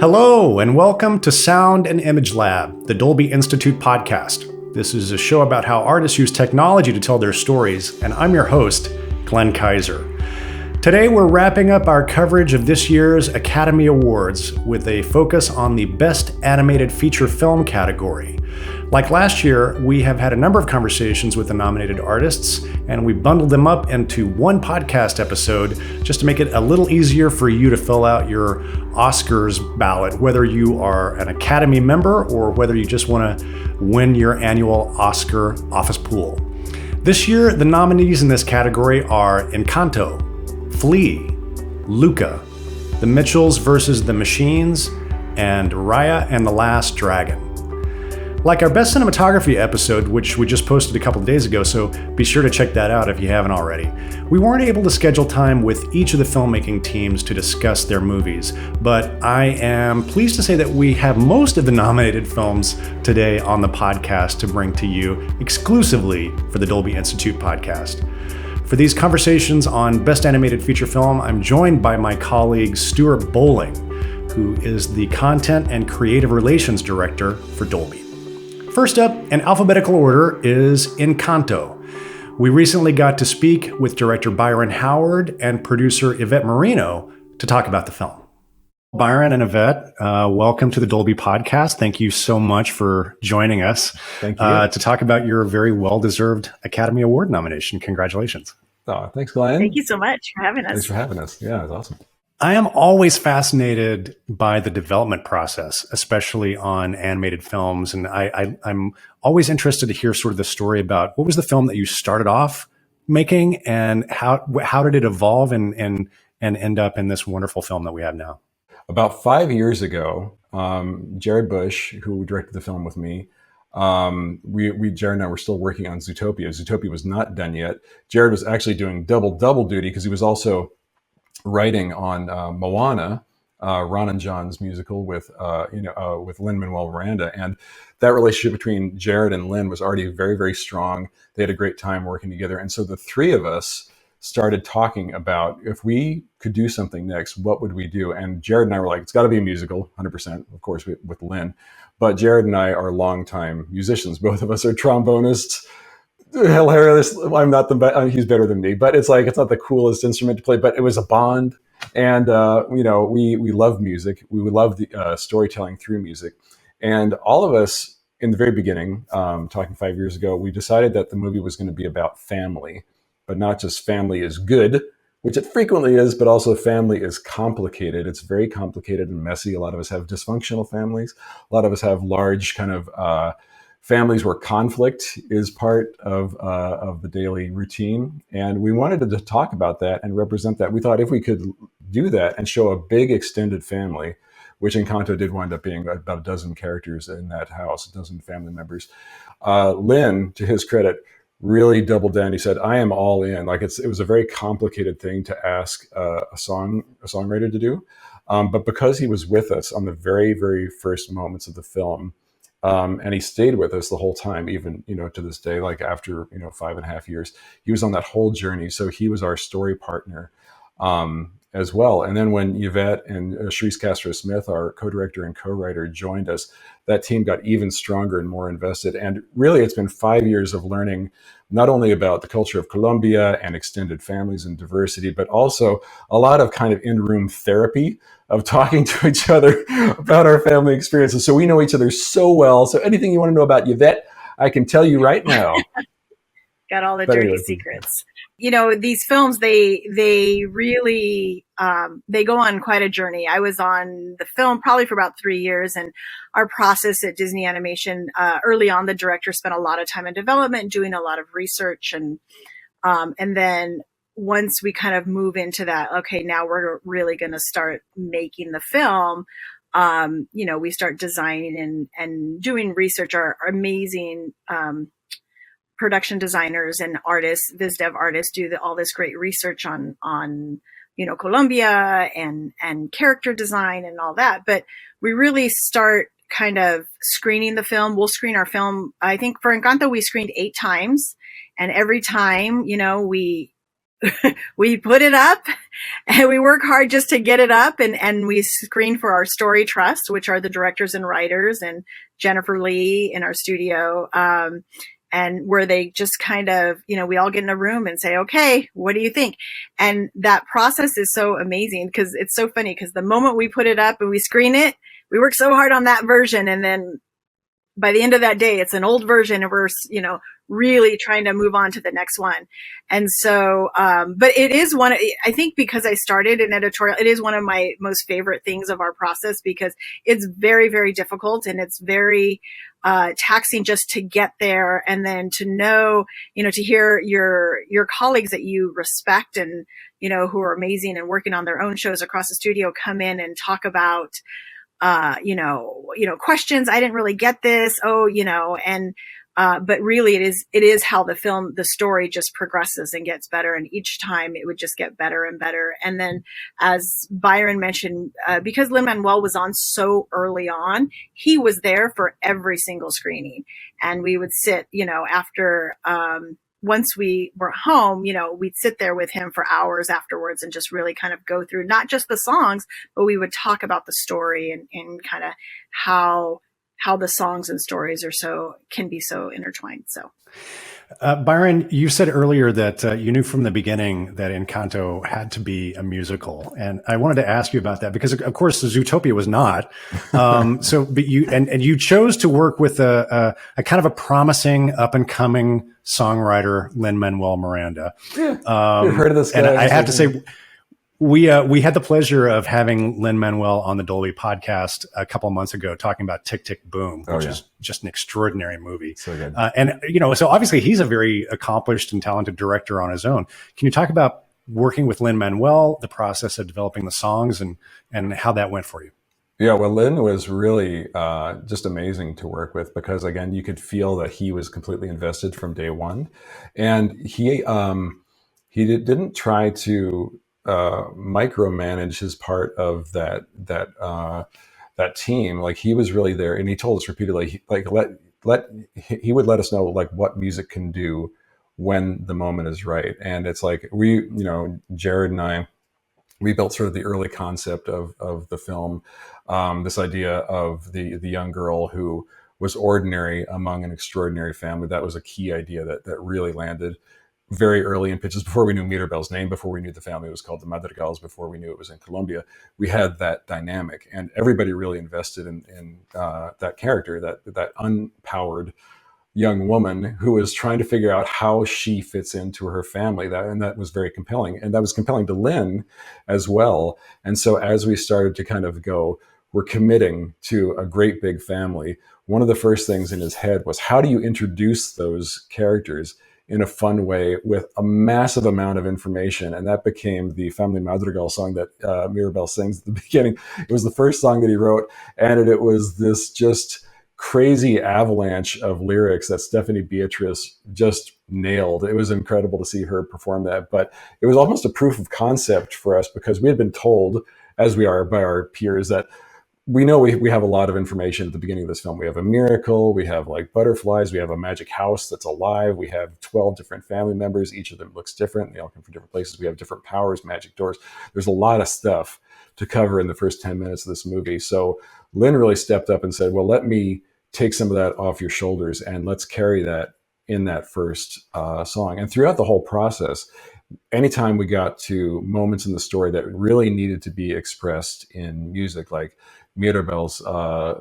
Hello, and welcome to Sound and Image Lab, the Dolby Institute podcast. This is a show about how artists use technology to tell their stories, and I'm your host, Glenn Kaiser. Today, we're wrapping up our coverage of this year's Academy Awards with a focus on the Best Animated Feature Film category. Like last year, we have had a number of conversations with the nominated artists, and we bundled them up into one podcast episode just to make it a little easier for you to fill out your Oscars ballot, whether you are an Academy member or whether you just want to win your annual Oscar office pool. This year, the nominees in this category are Encanto, Flea, Luca, The Mitchells vs. the Machines, and Raya and the Last Dragon. Like our Best Cinematography episode, which we just posted a couple of days ago, so be sure to check that out if you haven't already. We weren't able to schedule time with each of the filmmaking teams to discuss their movies, but I am pleased to say that we have most of the nominated films today on the podcast to bring to you exclusively for the Dolby Institute podcast. For these conversations on Best Animated Feature Film, I'm joined by my colleague Stuart Bowling, who is the Content and Creative Relations Director for Dolby. First up, in alphabetical order, is Encanto. We recently got to speak with director Byron Howard and producer Yvett Merino to talk about the film. Byron and Yvette, welcome to the Dolby podcast. Thank you so much for joining us. Thank you. To talk about your very well-deserved Academy Award nomination. Congratulations. Oh, thanks, Glenn. Thank you so much for having us. Thanks for having us. Yeah, it's awesome. I am always fascinated by the development process, especially on animated films. And I'm always interested to hear sort of the story about what was the film that you started off making and how did it evolve and end up in this wonderful film that we have now? About 5 years ago, Jared Bush, who directed the film with me, Jared and I were still working on Zootopia. Zootopia was not done yet. Jared was actually doing double duty because he was also writing on Moana, Ron and John's musical with Lin-Manuel Miranda, and that relationship between Jared and Lin was already very, very strong. They had a great time working together, and so the three of us started talking about if we could do something next, what would we do? And Jared and I were like, it's got to be a musical, 100%, of course, with Lin. But Jared and I are longtime musicians. Both of us are trombonists. Hilarious. I'm not he's better than me, but it's not the coolest instrument to play, but it was a bond. And, we love music. We love the storytelling through music. And all of us in the very beginning, talking 5 years ago, we decided that the movie was going to be about family, but not just family is good, which it frequently is, but also family is complicated. It's very complicated and messy. A lot of us have dysfunctional families. A lot of us have large kind of, families where conflict is part of the daily routine. And we wanted to talk about that and represent that. We thought if we could do that and show a big extended family, which Encanto did wind up being about a dozen characters in that house, a dozen family members. Lin, to his credit, really doubled down. He said, I am all in. It was a very complicated thing to ask a songwriter to do. But because he was with us on the very, very first moments of the film, and he stayed with us the whole time, even, to this day, after, 5.5 years, he was on that whole journey. So he was our story partner, as well. And then when Yvette and Charisse Castro-Smith, our co-director and co-writer, joined us, that team got even stronger and more invested. And really, it's been 5 years of learning not only about the culture of Colombia and extended families and diversity, but also a lot of kind of in-room therapy of talking to each other about our family experiences. So we know each other so well. So anything you want to know about Yvette, I can tell you right now. Got all the dirty secrets. These films, they really, they go on quite a journey. I was on the film probably for about 3 years, and our process at Disney Animation, early on, the director spent a lot of time in development, doing a lot of research. And then once we kind of move into that, okay, now we're really going to start making the film. We start designing and doing research. Our amazing, production designers and artists, viz dev artists, do all this great research on Colombia and character design and all that. But we really start kind of screening the film. We'll screen our film. I think for Encanto, we screened 8 times, and every time, we we put it up and we work hard just to get it up, and we screen for our story trust, which are the directors and writers, and Jennifer Lee in our studio. And where they just kind of, we all get in a room and say, okay, what do you think? And that process is so amazing, because it's so funny, because the moment we put it up and we screen it, we work so hard on that version. And then by the end of that day, it's an old version, and we're, really trying to move on to the next one. And so, but it is I think because I started in editorial, it is one of my most favorite things of our process, because it's very, very difficult, and it's very taxing just to get there. And then to know, to hear your colleagues that you respect and, who are amazing and working on their own shows across the studio come in and talk about, questions. I didn't really get this. But really it is how the story just progresses and gets better. And each time it would just get better and better. And then, as Byron mentioned, because Lin-Manuel was on so early on, he was there for every single screening. And we would sit, after, once we were home, we'd sit there with him for hours afterwards and just really kind of go through not just the songs, but we would talk about the story and kind of how the songs and stories can be so intertwined. So, Byron, you said earlier that you knew from the beginning that Encanto had to be a musical, and I wanted to ask you about that because, of course, Zootopia was not. But you chose to work with a kind of a promising up and coming songwriter, Lin-Manuel Miranda. Yeah, you've heard of this guy? And I have to say, we had the pleasure of having Lin-Manuel on the Dolby podcast a couple of months ago, talking about Tick, Tick, Boom, which is just an extraordinary movie. So good. So obviously he's a very accomplished and talented director on his own. Can you talk about working with Lin-Manuel, the process of developing the songs, and how that went for you? Yeah, well, Lin was really just amazing to work with, because again, you could feel that he was completely invested from day one, and he didn't try to micromanage his part of that team. Like, he was really there, and he told us repeatedly, he would let us know like what music can do when the moment is right. And it's like Jared and I, we built sort of the early concept of the film, this idea of the young girl who was ordinary among an extraordinary family. That was a key idea that really landed very early in pitches, before we knew Mirabel's name, before we knew the family was called the Madrigals, before we knew it was in Colombia. We had that dynamic, and everybody really invested in that character, that unpowered young woman who was trying to figure out how she fits into her family. That was very compelling, and that was compelling to Lin as well. And so as we started to kind of go, we're committing to a great big family, one of the first things in his head was, how do you introduce those characters in a fun way with a massive amount of information? And that became the Family Madrigal song that Mirabel sings at the beginning. It was the first song that he wrote, and it was this just crazy avalanche of lyrics that Stephanie Beatrice just nailed. It was incredible to see her perform that, but it was almost a proof of concept for us, because we had been told, as we are by our peers, that we know we have a lot of information at the beginning of this film. We have a miracle, we have like butterflies, we have a magic house that's alive, we have 12 different family members, each of them looks different, they all come from different places, we have different powers, magic doors. There's a lot of stuff to cover in the first 10 minutes of this movie. So Lin really stepped up and said, well, let me take some of that off your shoulders, and let's carry that in that first song. And throughout the whole process, anytime we got to moments in the story that really needed to be expressed in music, like Mirabel's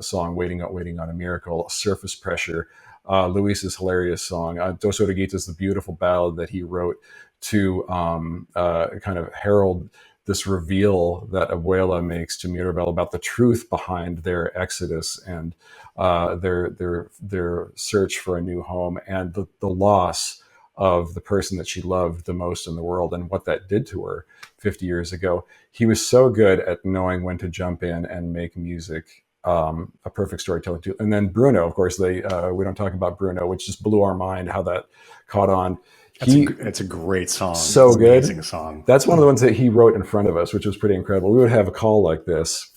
song, Waiting on a Miracle, Surface Pressure, Luis's hilarious song, Dos Oruguitas, the beautiful ballad that he wrote to kind of herald this reveal that Abuela makes to Mirabel about the truth behind their exodus and their search for a new home, and the loss of the person that she loved the most in the world, and what that did to her 50 years ago. He was so good at knowing when to jump in and make music a perfect storytelling tool. And then Bruno, of course, we don't talk about Bruno, which just blew our mind how that caught on. It's a great song. So it's good. Amazing song. That's one of the ones that he wrote in front of us, which was pretty incredible. We would have a call like this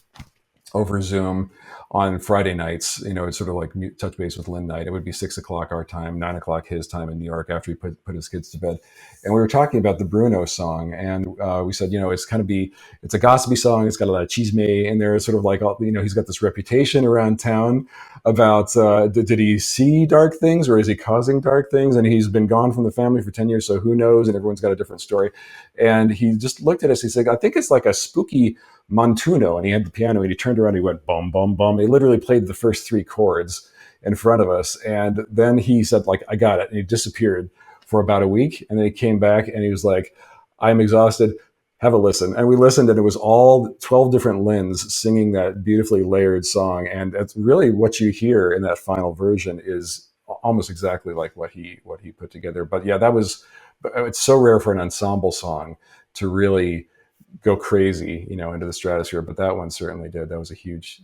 over Zoom on Friday nights. It's sort of like touch base with Lynn night. It would be 6 o'clock our time, 9 o'clock his time in New York after he put his kids to bed. And we were talking about the Bruno song, and we said, it's a gossipy song. It's got a lot of chisme in there. It's sort of like, he's got this reputation around town about did he see dark things or is he causing dark things? And he's been gone from the family for 10 years, so who knows? And everyone's got a different story. And he just looked at us. He said, I think it's like a spooky Montuno. And he had the piano and he turned around and he went, bum, bum, bum. He literally played the first 3 chords in front of us. And then he said, like, I got it. And he disappeared for about a week. And then he came back and he was like, I'm exhausted. Have a listen. And we listened, and it was all 12 different Lyns singing that beautifully layered song. And it's really what you hear in that final version is almost exactly like what he put together. But yeah, it's so rare for an ensemble song to really go crazy, into the stratosphere. But that one certainly did. That was a huge,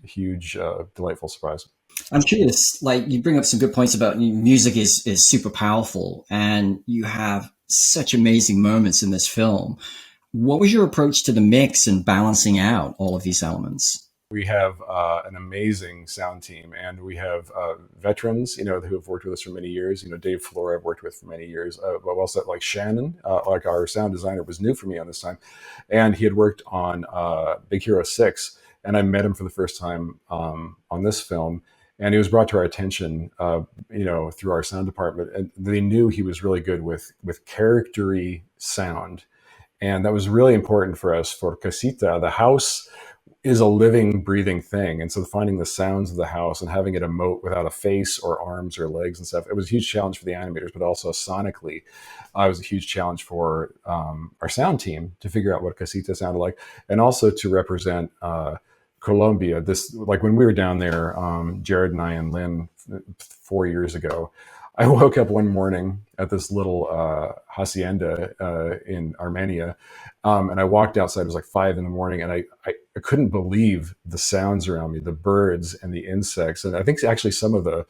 delightful surprise. I'm curious, like, you bring up some good points about music is super powerful, and you have such amazing moments in this film. What was your approach to the mix and balancing out all of these elements? We have an amazing sound team, and we have veterans, who have worked with us for many years. Dave Flora I've worked with for many years. But also like Shannon, like our sound designer, was new for me on this time, and he had worked on Big Hero 6, and I met him for the first time on this film. And he was brought to our attention, through our sound department, and they knew he was really good with charactery sound. And that was really important for us. For Casita, the house is a living, breathing thing. And so finding the sounds of the house and having it emote without a face or arms or legs and stuff, it was a huge challenge for the animators, but also sonically, it was a huge challenge for our sound team to figure out what Casita sounded like, and also to represent Colombia. This, like when we were down there, Jared and I and Lynn 4 years ago, I woke up one morning at this little hacienda in Armenia, and I walked outside. It was like 5 a.m, and I couldn't believe the sounds around me, the birds and the insects. And I think actually some of the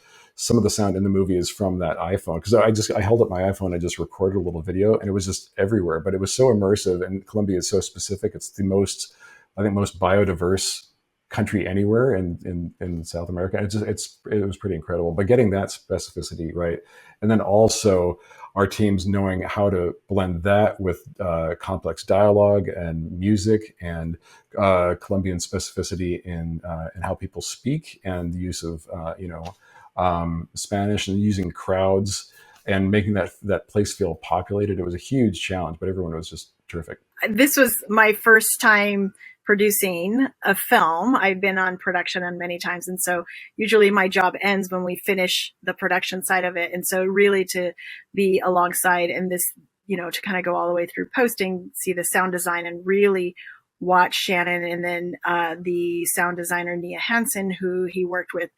sound in the movie is from that iPhone, because I held up my iPhone, I just recorded a little video, and it was just everywhere. But it was so immersive, and Colombia is so specific. It's the most biodiverse country anywhere in South America. It was pretty incredible. But getting that specificity right, and then also our teams knowing how to blend that with complex dialogue and music and Colombian specificity in how people speak, and the use of Spanish, and using crowds and making that place feel populated. It was a huge challenge, but everyone was just terrific. This was my first time producing a film. I've been on production on many times. And so usually my job ends when we finish the production side of it. And so really to be alongside and this, to kind of go all the way through posting, see the sound design, and really watch Shannon. And then the sound designer, Nia Hansen, who he worked with,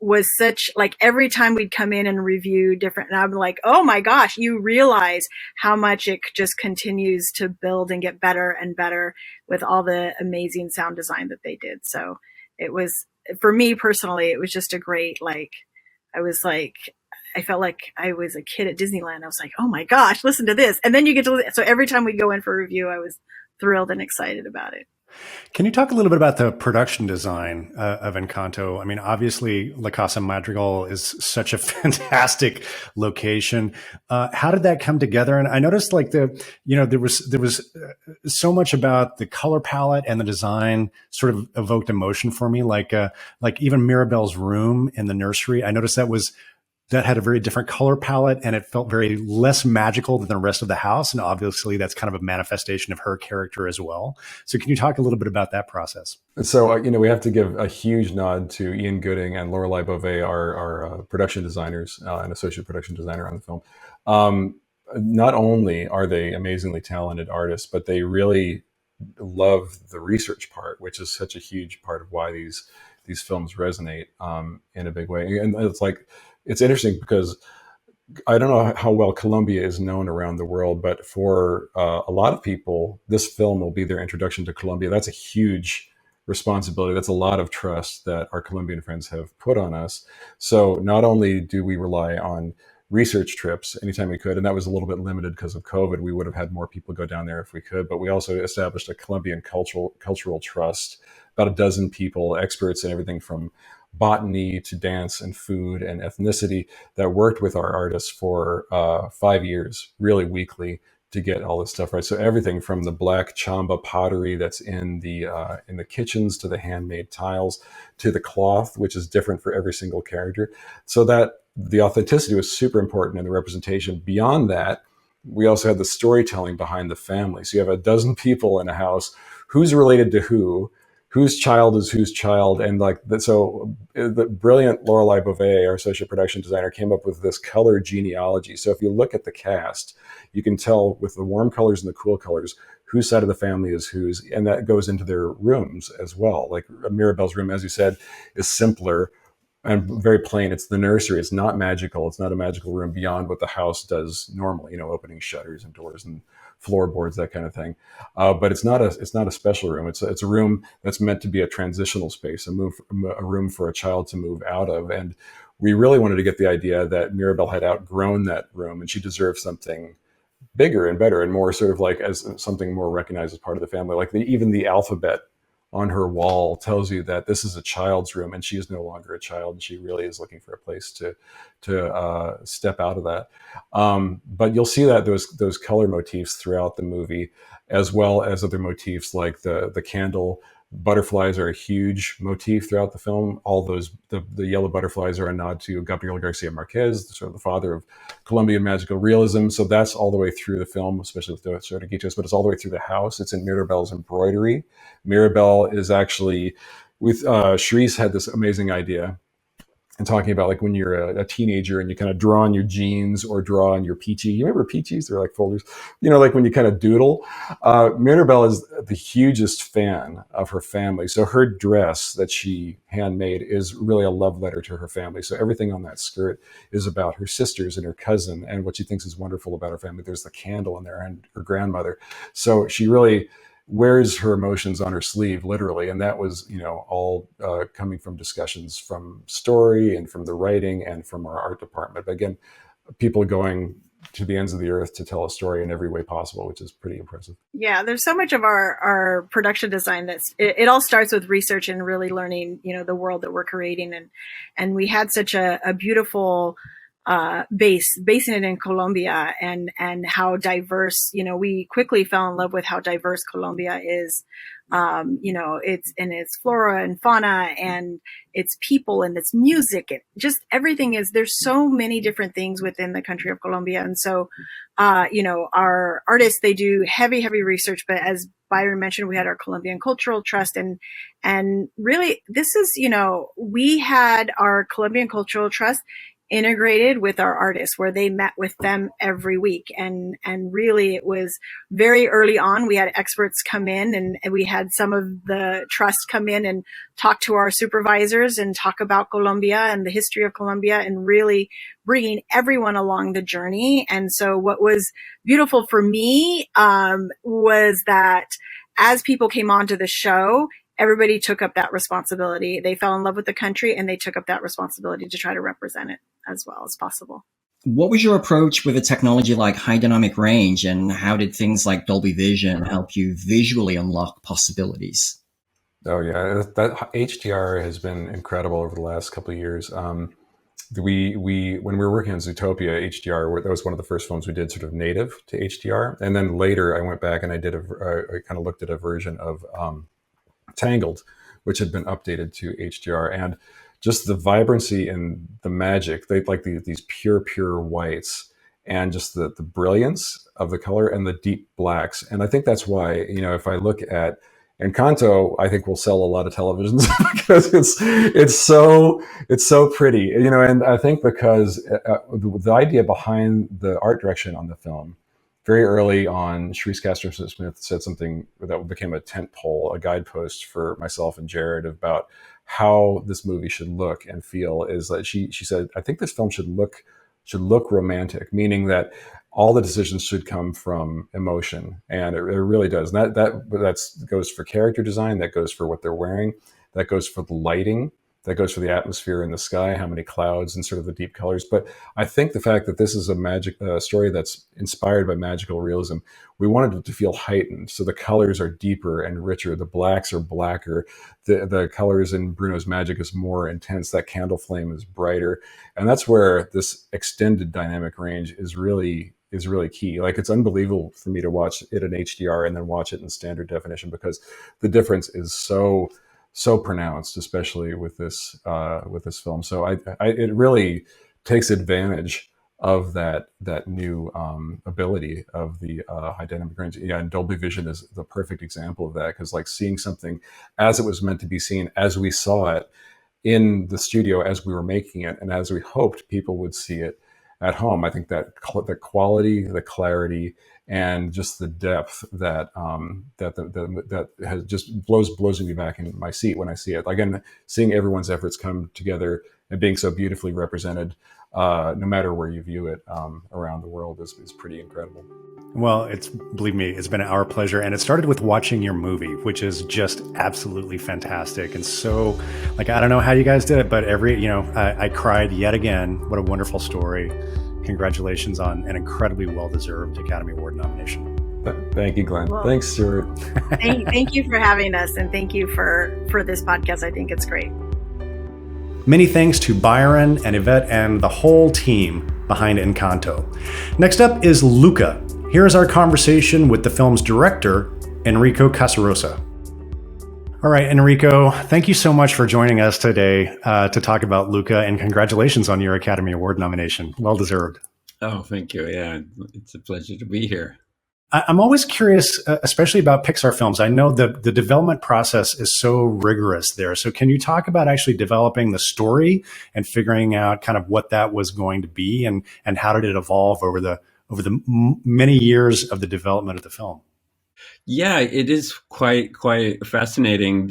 was such, like, every time we'd come in and review different, and I'm like, oh my gosh, you realize how much it just continues to build and get better and better with all the amazing sound design that they did. So it was, for me personally, it was just a great, I felt like I was a kid at Disneyland. I was like, oh my gosh, listen to this. And then you get to, so every time we'd go in for a review, I was thrilled and excited about it. Can you talk a little bit about the production design of Encanto? I mean, obviously, La Casa Madrigal is such a fantastic location. How did that come together? And I noticed, like, there was so much about the color palette and the design sort of evoked emotion for me. Like even Mirabelle's room in the nursery, I noticed that had a very different color palette, and it felt very less magical than the rest of the house. And obviously that's kind of a manifestation of her character as well. So can you talk a little bit about that process? So, we have to give a huge nod to Ian Gooding and Lorelei Beauvais, our production designers and associate production designer on the film. Not only are they amazingly talented artists, but they really love the research part, which is such a huge part of why these films resonate in a big way. And it's interesting because I don't know how well Colombia is known around the world, but for a lot of people, this film will be their introduction to Colombia. That's a huge responsibility. That's a lot of trust that our Colombian friends have put on us. So not only do we rely on research trips anytime we could. And that was a little bit limited because of COVID. We would have had more people go down there if we could, but we also established a Colombian cultural trust, about a dozen people, experts in everything from botany to dance and food and ethnicity, that worked with our artists for 5 years, really weekly, to get all this stuff right. So everything from the black chamba pottery that's in the kitchens, to the handmade tiles, to the cloth, which is different for every single character. So that the authenticity was super important in the representation. Beyond that, we also had the storytelling behind the family. So you have a dozen people in a house, who's related to whose child is whose child. And like that, so the brilliant Lorelei Beauvais, our associate production designer, came up with this color genealogy. So if you look at the cast, you can tell with the warm colors and the cool colors whose side of the family is whose, and that goes into their rooms as well. Like Mirabel's room, as you said, is simpler and very plain. It's the nursery. It's not magical. It's not a magical room beyond what the house does normally, opening shutters and doors and floorboards, that kind of thing. But it's not a special room. It's a room that's meant to be a transitional space, a room for a child to move out of. And we really wanted to get the idea that Mirabel had outgrown that room and she deserved something bigger and better and more sort of like as something more recognized as part of the family. Like even the alphabet on her wall tells you that this is a child's room and she is no longer a child. And she really is looking for a place to step out of that. But you'll see that those color motifs throughout the movie, as well as other motifs like the candle. Butterflies are a huge motif throughout the film. All the yellow butterflies are a nod to Gabriel Garcia Marquez, sort of the father of Colombian magical realism. So that's all the way through the film, especially with the Sortiquitos, but it's all the way through the house. It's in Mirabel's embroidery. Mirabel is actually, with Charisse had this amazing idea, and talking about like when you're a teenager and you kind of draw on your jeans or draw on your peachy. You remember peachies? They're like folders, like when you kind of doodle. Mirabel is the hugest fan of her family. So her dress that she handmade is really a love letter to her family. So everything on that skirt is about her sisters and her cousin and what she thinks is wonderful about her family. There's the candle in there and her grandmother. So she really wears her emotions on her sleeve, literally. And that was, all coming from discussions from story and from the writing and from our art department. But again, people going to the ends of the earth to tell a story in every way possible, which is pretty impressive. Yeah, there's so much of our production design it all starts with research and really learning, the world that we're creating. And we had such a beautiful basing it in Colombia and how diverse, we quickly fell in love with how diverse Colombia is. It's in its flora and fauna and its people and its music. Just everything there's so many different things within the country of Colombia. And so, our artists, they do heavy research, but as Byron mentioned, we had our Colombian Cultural Trust and really this is, we had our Colombian Cultural Trust integrated with our artists where they met with them every week. And really it was very early on. We had experts come in and we had some of the trust come in and talk to our supervisors and talk about Colombia and the history of Colombia and really bringing everyone along the journey. And so what was beautiful for me, was that as people came onto the show, everybody took up that responsibility. They fell in love with the country and they took up that responsibility to try to represent it as well as possible. What was your approach with a technology like high dynamic range, and how did things like Dolby Vision help you visually unlock possibilities? Oh yeah, that HDR has been incredible over the last couple of years. We when we were working on Zootopia, HDR, that was one of the first films we did sort of native to HDR. And then later I went back and I kind of looked at a version of Tangled, which had been updated to HDR, and just the vibrancy and the magic, they like these pure whites and just the brilliance of the color and the deep blacks. And I think that's why, if I look at Encanto, I think we'll sell a lot of televisions because it's so pretty, and I think because the idea behind the art direction on the film, very early on, Charisse Castro-Smith said something that became a tent pole, a guidepost for myself and Jared about how this movie should look and feel. Is that she said, I think this film should look romantic, meaning that all the decisions should come from emotion, and it really does. And that goes for character design, that goes for what they're wearing, that goes for the lighting. that goes for the atmosphere in the sky, how many clouds, and sort of the deep colors. But I think the fact that this is a magic story that's inspired by magical realism, we wanted it to feel heightened. So the colors are deeper and richer. The blacks are blacker. The colors in Bruno's magic is more intense. That candle flame is brighter. And that's where this extended dynamic range is really key. Like, it's unbelievable for me to watch it in HDR and then watch it in standard definition, because the difference is so pronounced, especially with this film. So it really takes advantage of that new ability of the high dynamic range. Yeah, and Dolby Vision is the perfect example of that, because like seeing something as it was meant to be seen, as we saw it in the studio, as we were making it, and as we hoped people would see it at home. I think that the quality, the clarity, and just the depth that that has just blows me back in my seat when I see it. Again, seeing everyone's efforts come together and being so beautifully represented, no matter where you view it around the world, is pretty incredible. Well, believe me, it's been our pleasure. And it started with watching your movie, which is just absolutely fantastic. And so, like, I don't know how you guys did it, but I cried yet again. What a wonderful story. Congratulations on an incredibly well-deserved Academy Award nomination. Thank you, Glenn. Well, thanks, Stuart. Thank you for having us, and thank you for this podcast. I think it's great. Many thanks to Byron and Yvett and the whole team behind Encanto. Next up is Luca. Here's our conversation with the film's director, Enrico Casarosa. All right, Enrico, thank you so much for joining us today to talk about Luca, and congratulations on your Academy Award nomination. Well deserved. Oh, thank you. Yeah, it's a pleasure to be here. I'm always curious, especially about Pixar films. I know the development process is so rigorous there. So can you talk about actually developing the story and figuring out kind of what that was going to be, and how did it evolve over the many years of the development of the film? Yeah, it is quite fascinating.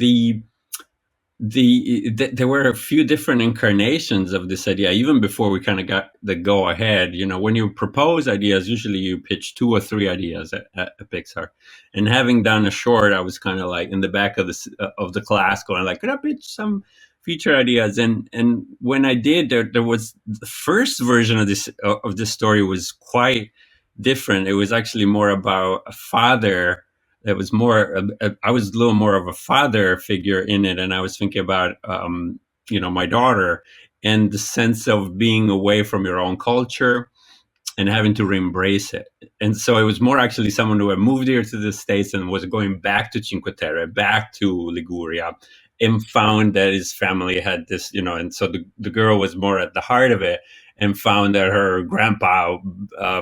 There were a few different incarnations of this idea, even before we kind of got the go ahead. When you propose ideas, usually you pitch 2 or 3 ideas at Pixar. And having done a short, I was kind of like in the back of the class going like, could I pitch some feature ideas? And when I did, there was the first version of this story was quite different. It was actually more about a father. It was more, I was a little more of a father figure in it. And I was thinking about, my daughter, and the sense of being away from your own culture and having to re-embrace it. And so it was more actually someone who had moved here to the States and was going back to Cinque Terre, back to Liguria, and found that his family had this, and so the girl was more at the heart of it, and found that her grandpa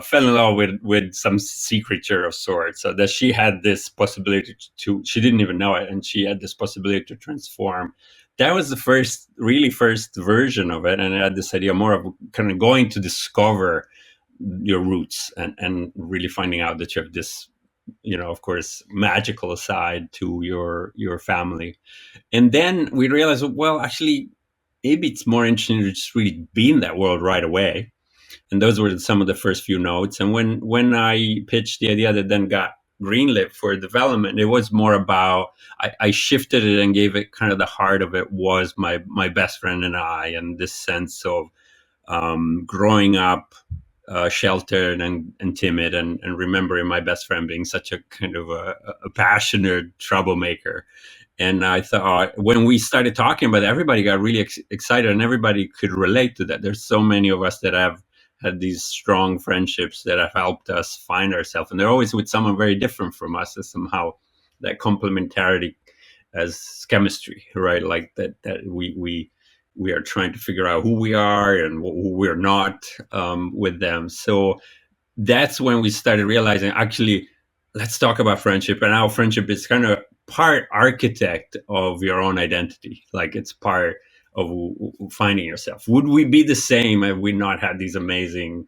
fell in love with some sea creature of sorts, so that she had this possibility she didn't even know it, and she had this possibility to transform. That was the first version of it, and it had this idea more of kind of going to discover your roots and really finding out that you have this, of course, magical side to your family. And then we realized, well, actually, maybe it's more interesting to just really be in that world right away. And those were some of the first few notes. And when I pitched the idea that then got greenlit for development, it was more about, I shifted it and gave it kind of the heart of it was my best friend and I, and this sense of growing up sheltered and timid, and remembering my best friend being such a kind of a passionate troublemaker. And I thought, when we started talking about it, everybody got really excited, and everybody could relate to that. There's so many of us that have had these strong friendships that have helped us find ourselves. And they're always with someone very different from us, as somehow that complementarity as chemistry, right? Like that we are trying to figure out who we are and who we're not with them. So that's when we started realizing, actually, let's talk about friendship. And our friendship is kind of part architect of your own identity. Like, it's part of finding yourself. Would we be the same if we not had these amazing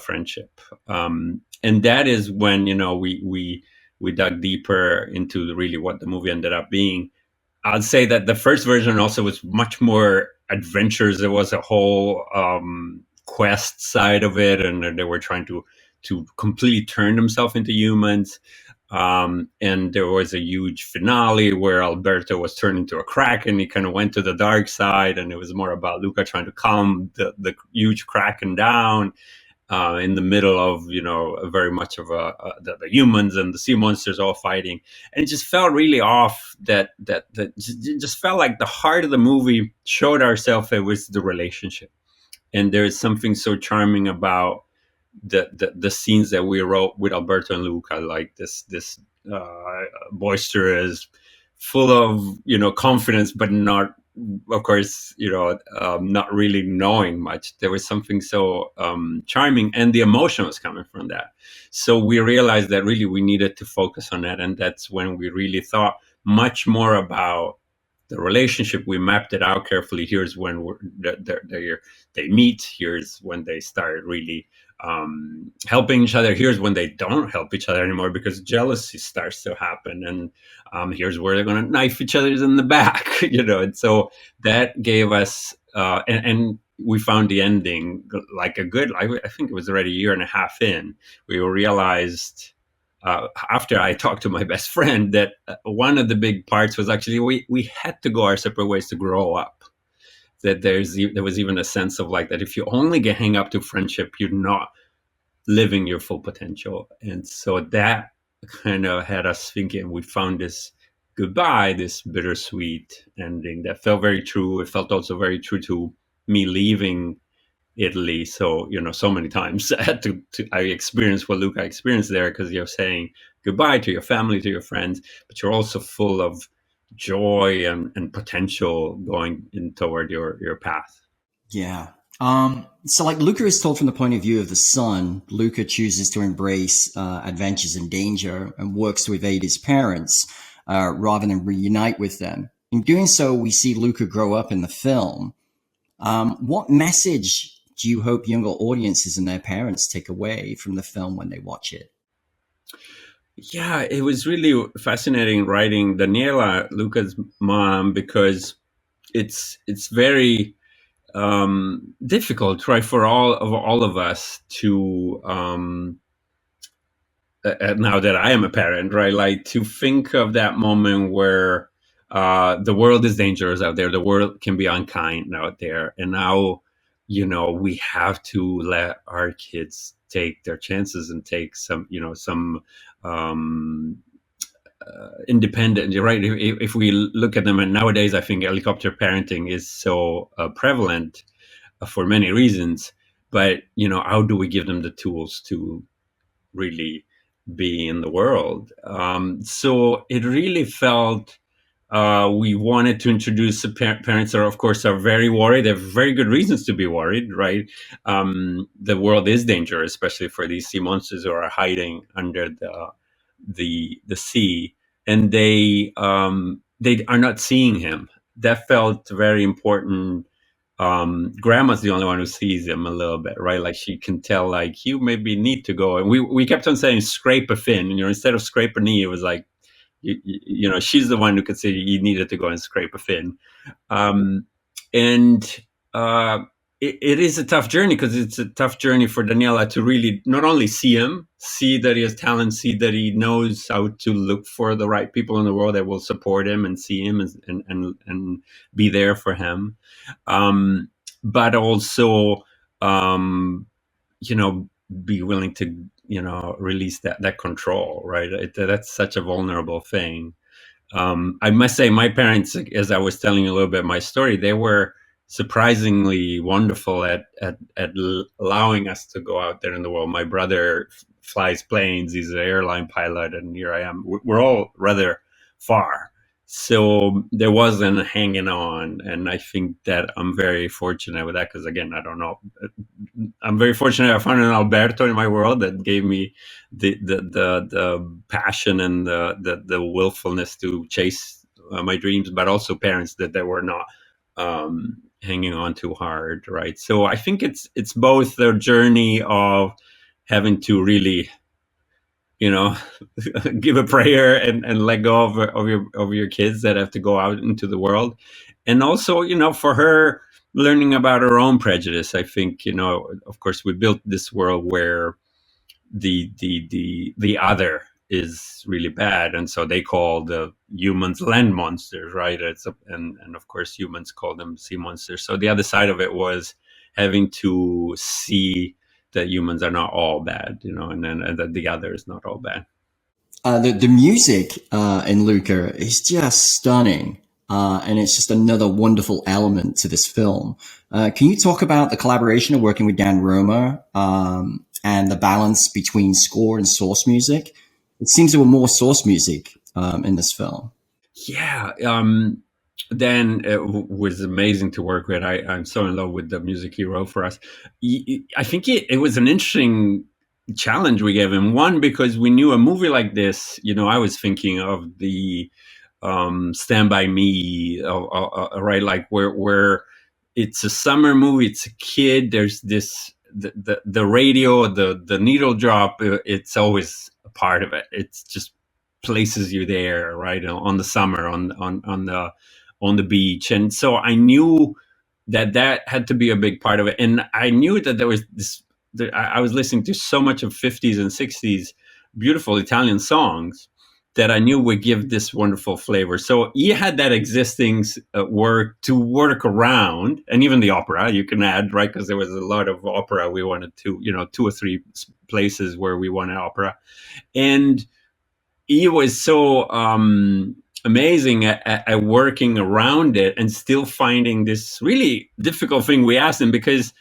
friendship? And that is when, we dug deeper into really what the movie ended up being. I'd say that the first version also was much more adventures. There was a whole quest side of it, and they were trying to to completely turn themselves into humans. And there was a huge finale where Alberto was turned into a Kraken. He kind of went to the dark side, and it was more about Luca trying to calm the huge Kraken down. In the middle of, very much of the humans and the sea monsters all fighting. And it just felt really off that it just felt like the heart of the movie showed ourselves it was the relationship. And there's something so charming about the scenes that we wrote with Alberto and Luca, like this boisterous, full of, confidence, but not, of course, not really knowing much. There was something so charming, and the emotion was coming from that. So we realized that really we needed to focus on that, and that's when we really thought much more about the relationship. We mapped it out carefully. Here's when they meet. Here's when they start really helping each other. Here's when they don't help each other anymore because jealousy starts to happen. And here's where they're going to knife each other in the back, And so that gave us, and we found the ending like a good, I think it was already a year and a half in, we realized, after I talked to my best friend, that one of the big parts was actually we had to go our separate ways to grow up. That there was even a sense of like that if you only hang up to friendship, you're not living your full potential. And so that kind of had us thinking. We found this goodbye, this bittersweet ending that felt very true. It felt also very true to me leaving Italy. So, so many times I experienced what Luca experienced there, because you're saying goodbye to your family, to your friends, but you're also full of joy and potential going in toward your path. Yeah. So like Luca is told from the point of view of the son. Luca chooses to embrace adventures and danger and works to evade his parents rather than reunite with them. In doing so, we see Luca grow up in the film. What message do you hope younger audiences and their parents take away from the film when they watch it? Yeah, it was really fascinating writing Daniela, Luca's mom, because it's very difficult, right, for all of us to now that I am a parent, right, like to think of that moment where the world is dangerous out there, the world can be unkind out there, and now we have to let our kids take their chances and take some independent, right? If we look at them, and nowadays I think helicopter parenting is so prevalent for many reasons, but how do we give them the tools to really be in the world? So it really felt we wanted to introduce parents that, of course, are very worried. They have very good reasons to be worried, right? The world is dangerous, especially for these sea monsters who are hiding under the sea, and they are not seeing him. That felt very important. Grandma's the only one who sees him a little bit, right? Like she can tell, like, you maybe need to go. And we kept on saying scrape a fin, instead of scrape a knee, it was like, she's the one who could say you needed to go and scrape a fin. And it is a tough journey, because it's a tough journey for Daniela to really not only see him, see that he has talent, see that he knows how to look for the right people in the world that will support him and see him and be there for him. But also, be willing to, release that control, right? That's such a vulnerable thing. I must say, my parents, as I was telling you a little bit my story, they were surprisingly wonderful at allowing us to go out there in the world. My brother flies planes; he's an airline pilot, and here I am. We're all rather far, so there wasn't hanging on, and I think that I'm very fortunate with that, because again, I don't know, I'm very fortunate I found an Alberto in my world that gave me the passion and the willfulness to chase my dreams, but also parents that they were not hanging on too hard, right? So I think it's both the journey of having to really, give a prayer and let go of your kids that have to go out into the world, and also, for her learning about her own prejudice. I think, of course, we built this world where the other is really bad, and so they call the humans land monsters, right? And of course humans call them sea monsters. So the other side of it was having to see that humans are not all bad, and that the other is not all bad. The music in Luca is just stunning, and it's just another wonderful element to this film. Can you talk about the collaboration of working with Dan Roma and the balance between score and source music? It seems there were more source music in this film. Yeah, Dan was amazing to work with. I'm so in love with the music he wrote for us. I think it was an interesting challenge we gave him. One, because we knew a movie like this, I was thinking of the Stand By Me, right? Like where it's a summer movie, it's a kid, there's this, the radio, the needle drop, it's always a part of it. It's just places you there, right? On the summer, on the beach. And so I knew that had to be a big part of it. And I knew that there was this, I was listening to so much of 50s and 60s beautiful Italian songs that I knew would give this wonderful flavor. So he had that existing work to work around, and even the opera you can add, right? Because there was a lot of opera we wanted to, 2 or 3 places where we wanted opera. And he was so amazing at working around it and still finding this really difficult thing we asked him, because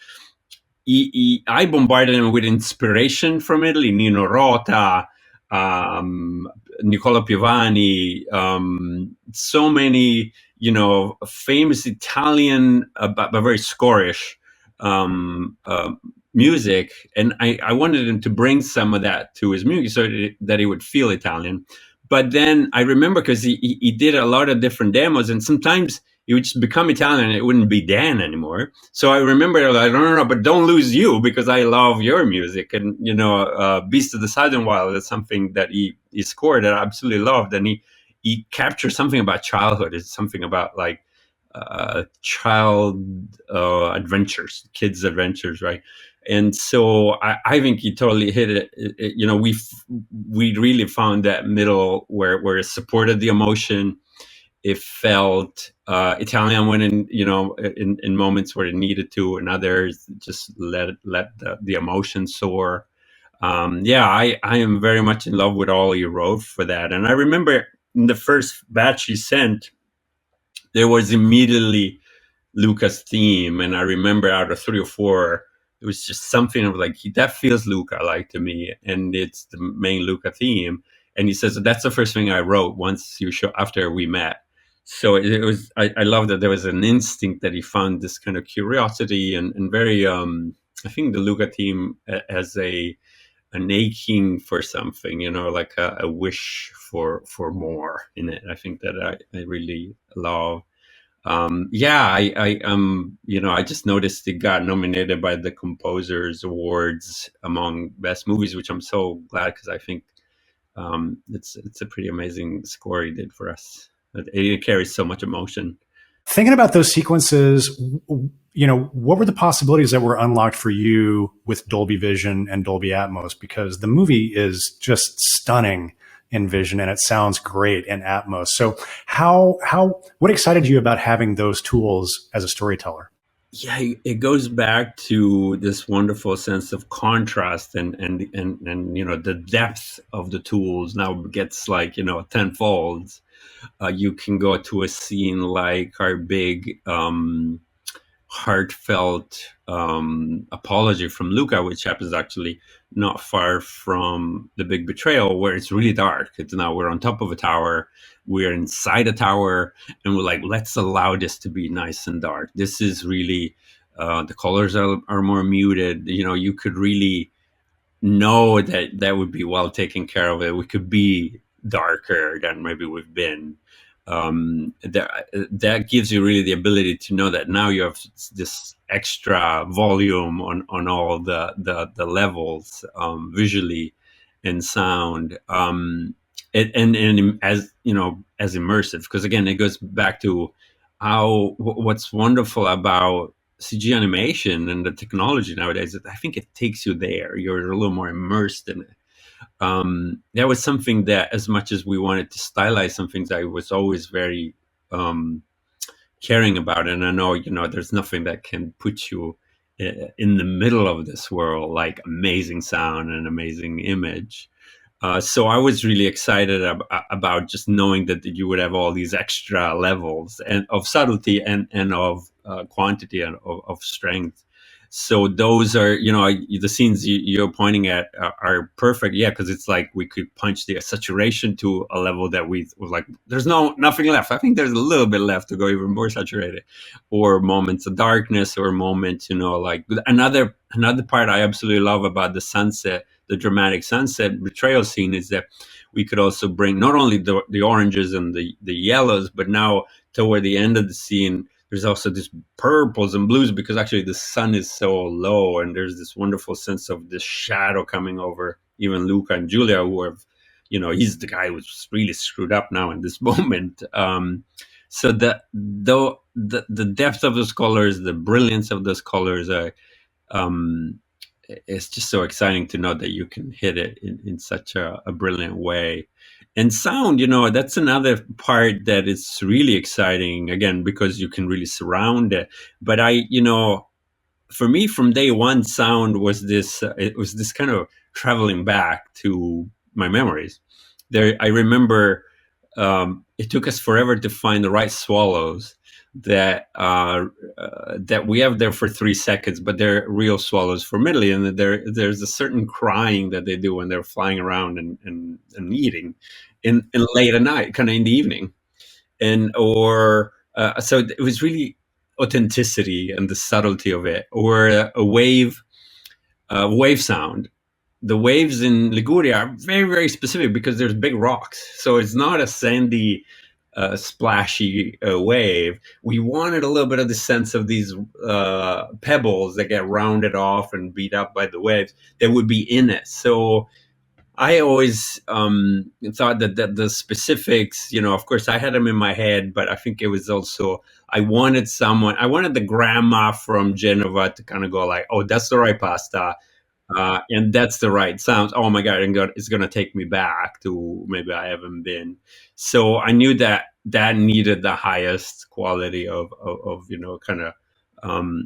I bombarded him with inspiration from Italy, Nino Rota, Nicola Piovani, so many, famous Italian, but very scorish music. And I wanted him to bring some of that to his music so that he would feel Italian. But then I remember, because he did a lot of different demos, and sometimes he would just become Italian and it wouldn't be Dan anymore. So I remember, like, no, but don't lose you, because I love your music. And, Beast of the Southern Wild is something that he scored that I absolutely loved. And he captured something about childhood. It's something about like child adventures, kids' adventures, right? And so I think he totally hit it. We really found that middle where it supported the emotion. It felt Italian when in moments where it needed to, and others just let the emotion soar. I am very much in love with all he wrote for that. And I remember in the first batch he sent, there was immediately Luca's theme, and I remember out of 3 or 4, it was just something of like, that feels Luca like to me, and it's the main Luca theme. And he says, that's the first thing I wrote after we met. So it was, I love that there was an instinct that he found this kind of curiosity and very, I think the Luca theme as an aching for something, like a wish for more in it. I think that I really love. I just noticed it got nominated by the Composers Awards among Best Movies, which I'm so glad, because I think it's a pretty amazing score he did for us. It carries so much emotion. Thinking about those sequences, what were the possibilities that were unlocked for you with Dolby Vision and Dolby Atmos? Because the movie is just stunning in Vision, and it sounds great in Atmos. So what excited you about having those tools as a storyteller? Yeah, it goes back to this wonderful sense of contrast and the depth of the tools now gets like, tenfold. You can go to a scene like our big heartfelt apology from Luca, which happens actually not far from The Big Betrayal, where it's really dark. We're on top of a tower, we're inside a tower, and we're like, let's allow this to be nice and dark. This is really, the colors are more muted. You could really know that would be well taken care of. It could be darker than maybe we've been. That gives you really the ability to know that now you have this extra volume on all the levels, visually and sound, and as as immersive, because again it goes back to what's wonderful about CG animation and the technology nowadays, I think it takes you there. You're a little more immersed in it. That was something that, as much as we wanted to stylize some things, I was always very caring about. And I know, there's nothing that can put you in the middle of this world like amazing sound and amazing image. So I was really excited about just knowing that you would have all these extra levels and of subtlety and of quantity and of strength. So those are, the scenes you're pointing at are perfect. Yeah, because it's like we could punch the saturation to a level that we was like, there's nothing left. I think there's a little bit left to go even more saturated, or moments of darkness, or moments, like another part I absolutely love about the sunset, the dramatic sunset betrayal scene, is that we could also bring not only the oranges and the yellows, but now toward the end of the scene, there's also this purples and blues, because actually the sun is so low, and there's this wonderful sense of this shadow coming over even Luca and Julia, who have, he's the guy who's really screwed up now in this moment. So the depth of those colors, the brilliance of those colors it's just so exciting to know that you can hit it in such a brilliant way. And sound, that's another part that is really exciting, again, because you can really surround it. But for me, from day one, sound was this, it was this kind of traveling back to my memories. I remember it took us forever to find the right swallows that we have there for 3 seconds, but they're real swallows for Italy, and there's a certain crying that they do when they're flying around and eating in late at night, kind of in the evening, so it was really authenticity and the subtlety of it, or a wave sound. The waves in Liguria are very, very specific because there's big rocks, so it's not a sandy, splashy wave. We wanted a little bit of the sense of these pebbles that get rounded off and beat up by the waves that would be in it. So I always thought that the specifics, of course I had them in my head, but I think it was also, I wanted the grandma from Genova to kind of go like, oh, that's the right pasta. And that's the right sounds. Oh my God, it's going to take me back to maybe I haven't been. So I knew that needed the highest quality of kind of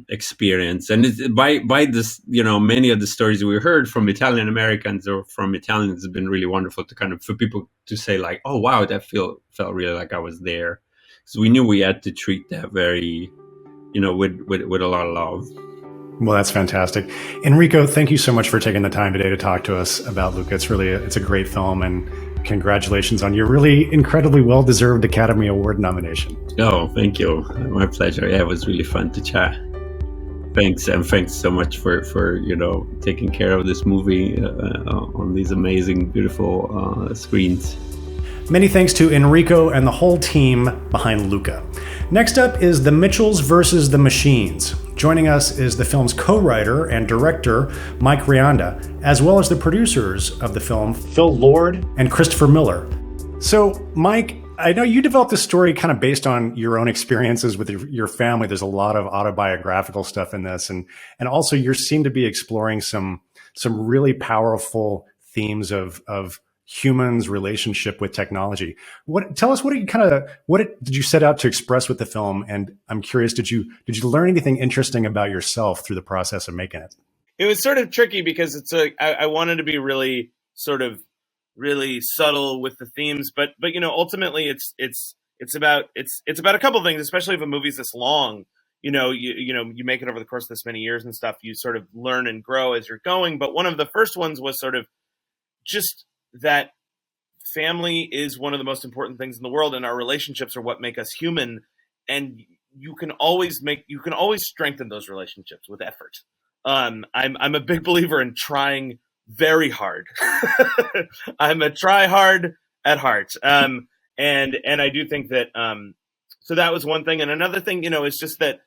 experience. And by this, many of the stories we heard from Italian Americans or from Italians have been really wonderful to kind of, for people to say like, oh wow, that felt really like I was there. So we knew we had to treat that very, with a lot of love. Well, that's fantastic. Enrico, thank you so much for taking the time today to talk to us about Luca. It's a great film, and congratulations on your really incredibly well-deserved Academy Award nomination. Oh, thank you. My pleasure. Yeah, it was really fun to chat. Thanks, and thanks so much for taking care of this movie on these amazing, beautiful screens. Many thanks to Enrico and the whole team behind Luca. Next up is The Mitchells versus the Machines. Joining us is the film's co-writer and director, Mike Rianda, as well as the producers of the film, Phil Lord and Christopher Miller. So, Mike, I know you developed this story kind of based on your own experiences with your family. There's a lot of autobiographical stuff in this, and also you seem to be exploring some really powerful themes of humans' relationship with technology. Tell us, what did you set out to express with the film? And I'm curious, did you learn anything interesting about yourself through the process of making it? It was sort of tricky because I wanted to be really sort of really subtle with the themes, but ultimately it's about a couple of things, especially if a movie's this long. You make it over the course of this many years and stuff. You sort of learn and grow as you're going. But one of the first ones was sort of just that family is one of the most important things in the world, and our relationships are what make us human. And you can always strengthen those relationships with effort. I'm a big believer in trying very hard. I'm a try hard at heart. And I do think that, so that was one thing. And another thing, is just that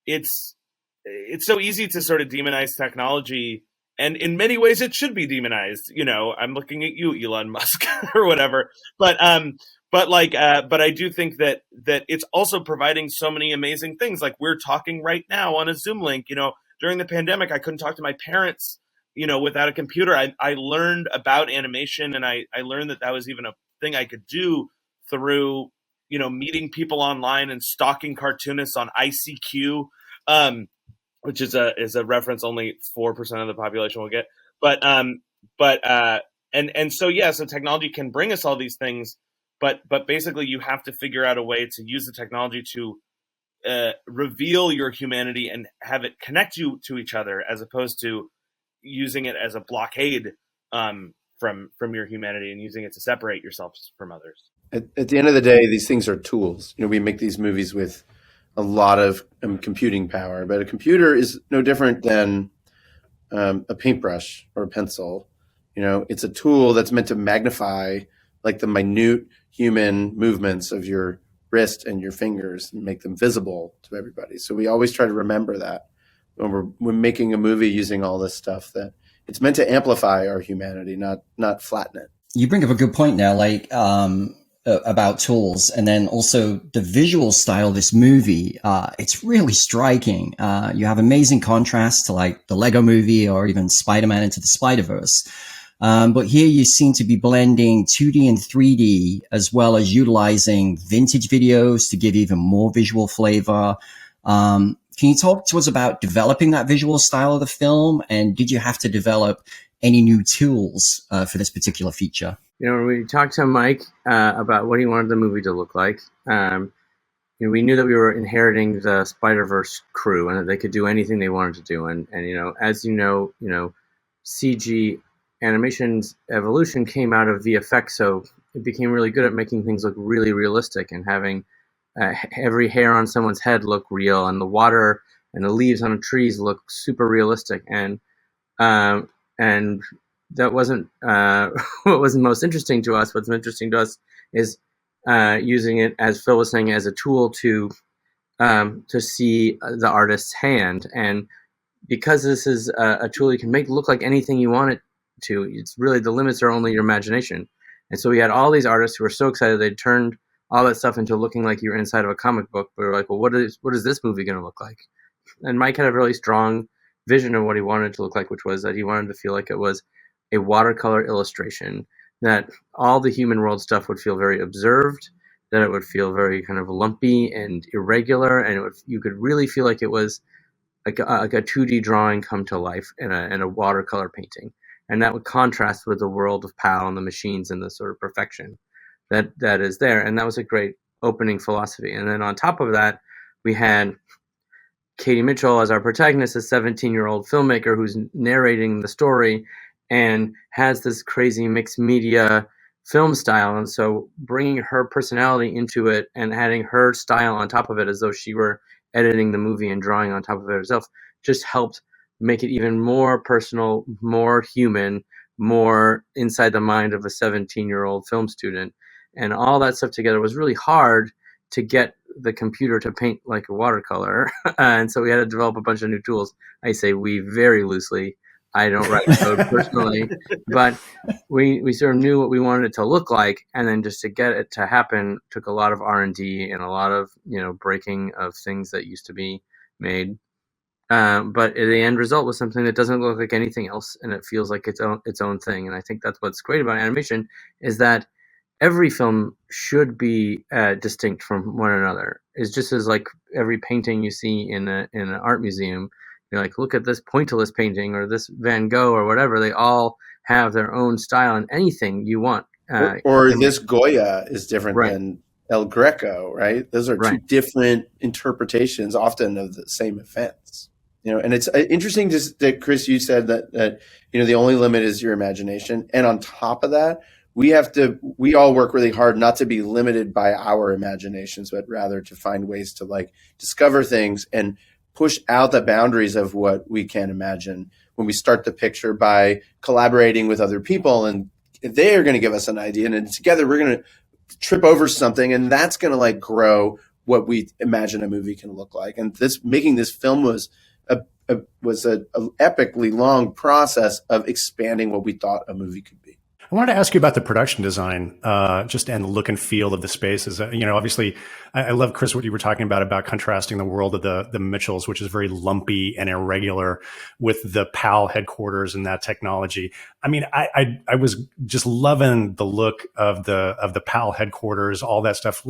it's so easy to sort of demonize technology. And in many ways, it should be demonized. I'm looking at you, Elon Musk, or whatever. But but I do think that it's also providing so many amazing things. Like we're talking right now on a Zoom link. During the pandemic, I couldn't talk to my parents, without a computer. I learned about animation, and I learned that was even a thing I could do through, meeting people online and stalking cartoonists on ICQ, which is a reference only 4% of the population will get. So technology can bring us all these things, but basically you have to figure out a way to use the technology to reveal your humanity and have it connect you to each other, as opposed to using it as a blockade from your humanity and using it to separate yourselves from others. At the end of the day, these things are tools. We make these movies with a lot of computing power, but a computer is no different than a paintbrush or a pencil. It's a tool that's meant to magnify like the minute human movements of your wrist and your fingers and make them visible to everybody. So we always try to remember that when we're making a movie using all this stuff, that it's meant to amplify our humanity, not flatten it. You bring up a good point now, about tools, and then also the visual style of this movie. It's really striking. You have amazing contrast to like the Lego movie or even Spider-Man Into the Spider-Verse. But here you seem to be blending 2D and 3D, as well as utilizing vintage videos to give even more visual flavor. Can you talk to us about developing that visual style of the film? And did you have to develop any new tools for this particular feature? When we talked to Mike about what he wanted the movie to look like, we knew that we were inheriting the Spider-Verse crew and that they could do anything they wanted to do. And as CG animation's evolution came out of VFX, so it became really good at making things look really realistic and having every hair on someone's head look real, and the water and the leaves on the trees look super realistic. And that wasn't what was most interesting to us. What's interesting to us is using it, as Phil was saying, as a tool to see the artist's hand. And because this is a tool you can make look like anything you want it to, it's really, the limits are only your imagination. And so we had all these artists who were so excited they'd turned all that stuff into looking like you're inside of a comic book. But we're like, well, what is this movie going to look like? And Mike had a really strong vision of what he wanted it to look like, which was that he wanted to feel like it was a watercolor illustration, that all the human world stuff would feel very observed, that it would feel very kind of lumpy and irregular, and you could really feel like it was like a 2D drawing come to life in a watercolor painting. And that would contrast with the world of PAL and the machines and the sort of perfection that is there. And that was a great opening philosophy. And then on top of that, we had Katie Mitchell as our protagonist, a 17-year-old filmmaker who's narrating the story and has this crazy mixed media film style. And so bringing her personality into it and adding her style on top of it, as though she were editing the movie and drawing on top of it herself, just helped make it even more personal, more human, more inside the mind of a 17-year-old film student. And all that stuff together was really hard to get the computer to paint like a watercolor. And so we had to develop a bunch of new tools. I say we very loosely. I don't write code personally, but we sort of knew what we wanted it to look like. And then just to get it to happen took a lot of R&D and a lot of, breaking of things that used to be made. But the end result was something that doesn't look like anything else, and it feels like its own thing. And I think that's what's great about animation, is that every film should be distinct from one another. It's just as like every painting you see in an art museum, you're like, look at this pointillist painting or this Van Gogh or whatever. They all have their own style, and anything you want. Or this Goya is different than El Greco, right? Those are two different interpretations, often of the same events. And it's interesting just that, Chris, you said that the only limit is your imagination. And on top of that, we all work really hard not to be limited by our imaginations, but rather to find ways to like discover things and push out the boundaries of what we can imagine when we start the picture by collaborating with other people, and they are going to give us an idea, and then together we're going to trip over something, and that's going to like grow what we imagine a movie can look like. And making this film was an epically long process of expanding what we thought a movie could be. I wanted to ask you about the production design, just and the look and feel of the spaces. Obviously, I love, Chris, what you were talking about contrasting the world of the Mitchells, which is very lumpy and irregular, with the PAL headquarters and that technology. I mean, I was just loving the look of the PAL headquarters, all that stuff.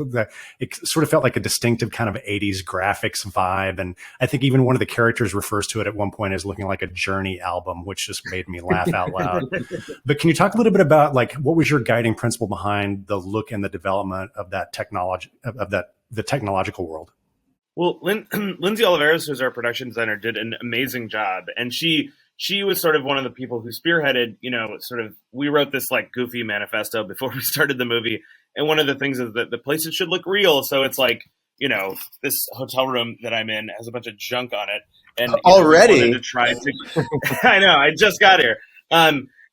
It sort of felt like a distinctive kind of 80s graphics vibe. And I think even one of the characters refers to it at one point as looking like a Journey album, which just made me laugh out loud. But can you talk a little bit about, like, what was your guiding principle behind the look and the development of that technology, the technological world? Well, Lindsay Oliveros, who's our production designer, did an amazing job. And she was sort of one of the people who spearheaded, we wrote this like goofy manifesto before we started the movie. And one of the things is that the places should look real. So it's like, this hotel room that I'm in has a bunch of junk on it. And already I know, I just got here.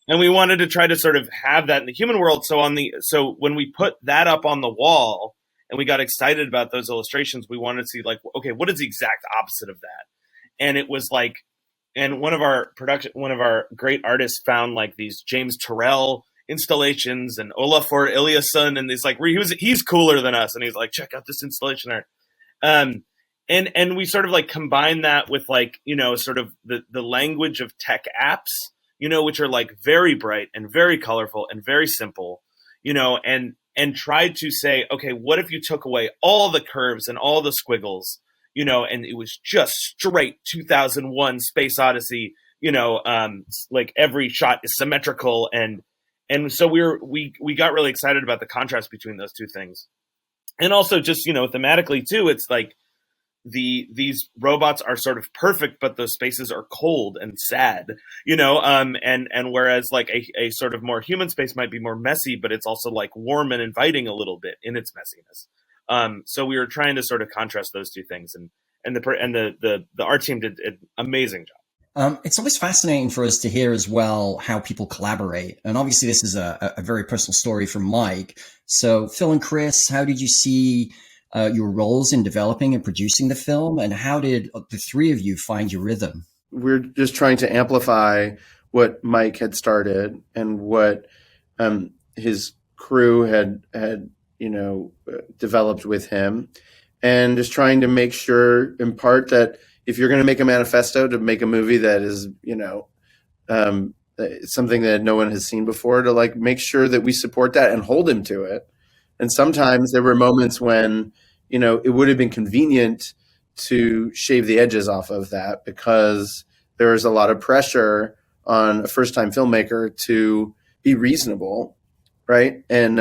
And we wanted to try to sort of have that in the human world. So when we put that up on the wall and we got excited about those illustrations, we wanted to see, like, okay, what is the exact opposite of that? And it was like, and one of our great artists found like these James Turrell installations and Olafur Eliasson, and he's cooler than us, and he's like, check out this installation art. And we sort of like combine that with like, sort of the language of tech apps, which are like very bright and very colorful and very simple, and tried to say, okay, what if you took away all the curves and all the squiggles, and it was just straight 2001 Space Odyssey, like every shot is symmetrical. And so we got really excited about the contrast between those two things. And also just, thematically too, it's like these robots are sort of perfect, but those spaces are cold and sad, and whereas like a sort of more human space might be more messy, but it's also like warm and inviting a little bit in its messiness. So we were trying to sort of contrast those two things, and the art team did an amazing job. It's always fascinating for us to hear as well how people collaborate. And obviously this is a very personal story from Mike. So Phil and Chris, how did you see your roles in developing and producing the film? And how did the three of you find your rhythm? We're just trying to amplify what Mike had started and what his crew had developed with him. And just trying to make sure, in part, that if you're going to make a manifesto, to make a movie that is, something that no one has seen before, to like make sure that we support that and hold him to it. And sometimes there were moments when, it would have been convenient to shave the edges off of that, because there was a lot of pressure on a first-time filmmaker to be reasonable, right? And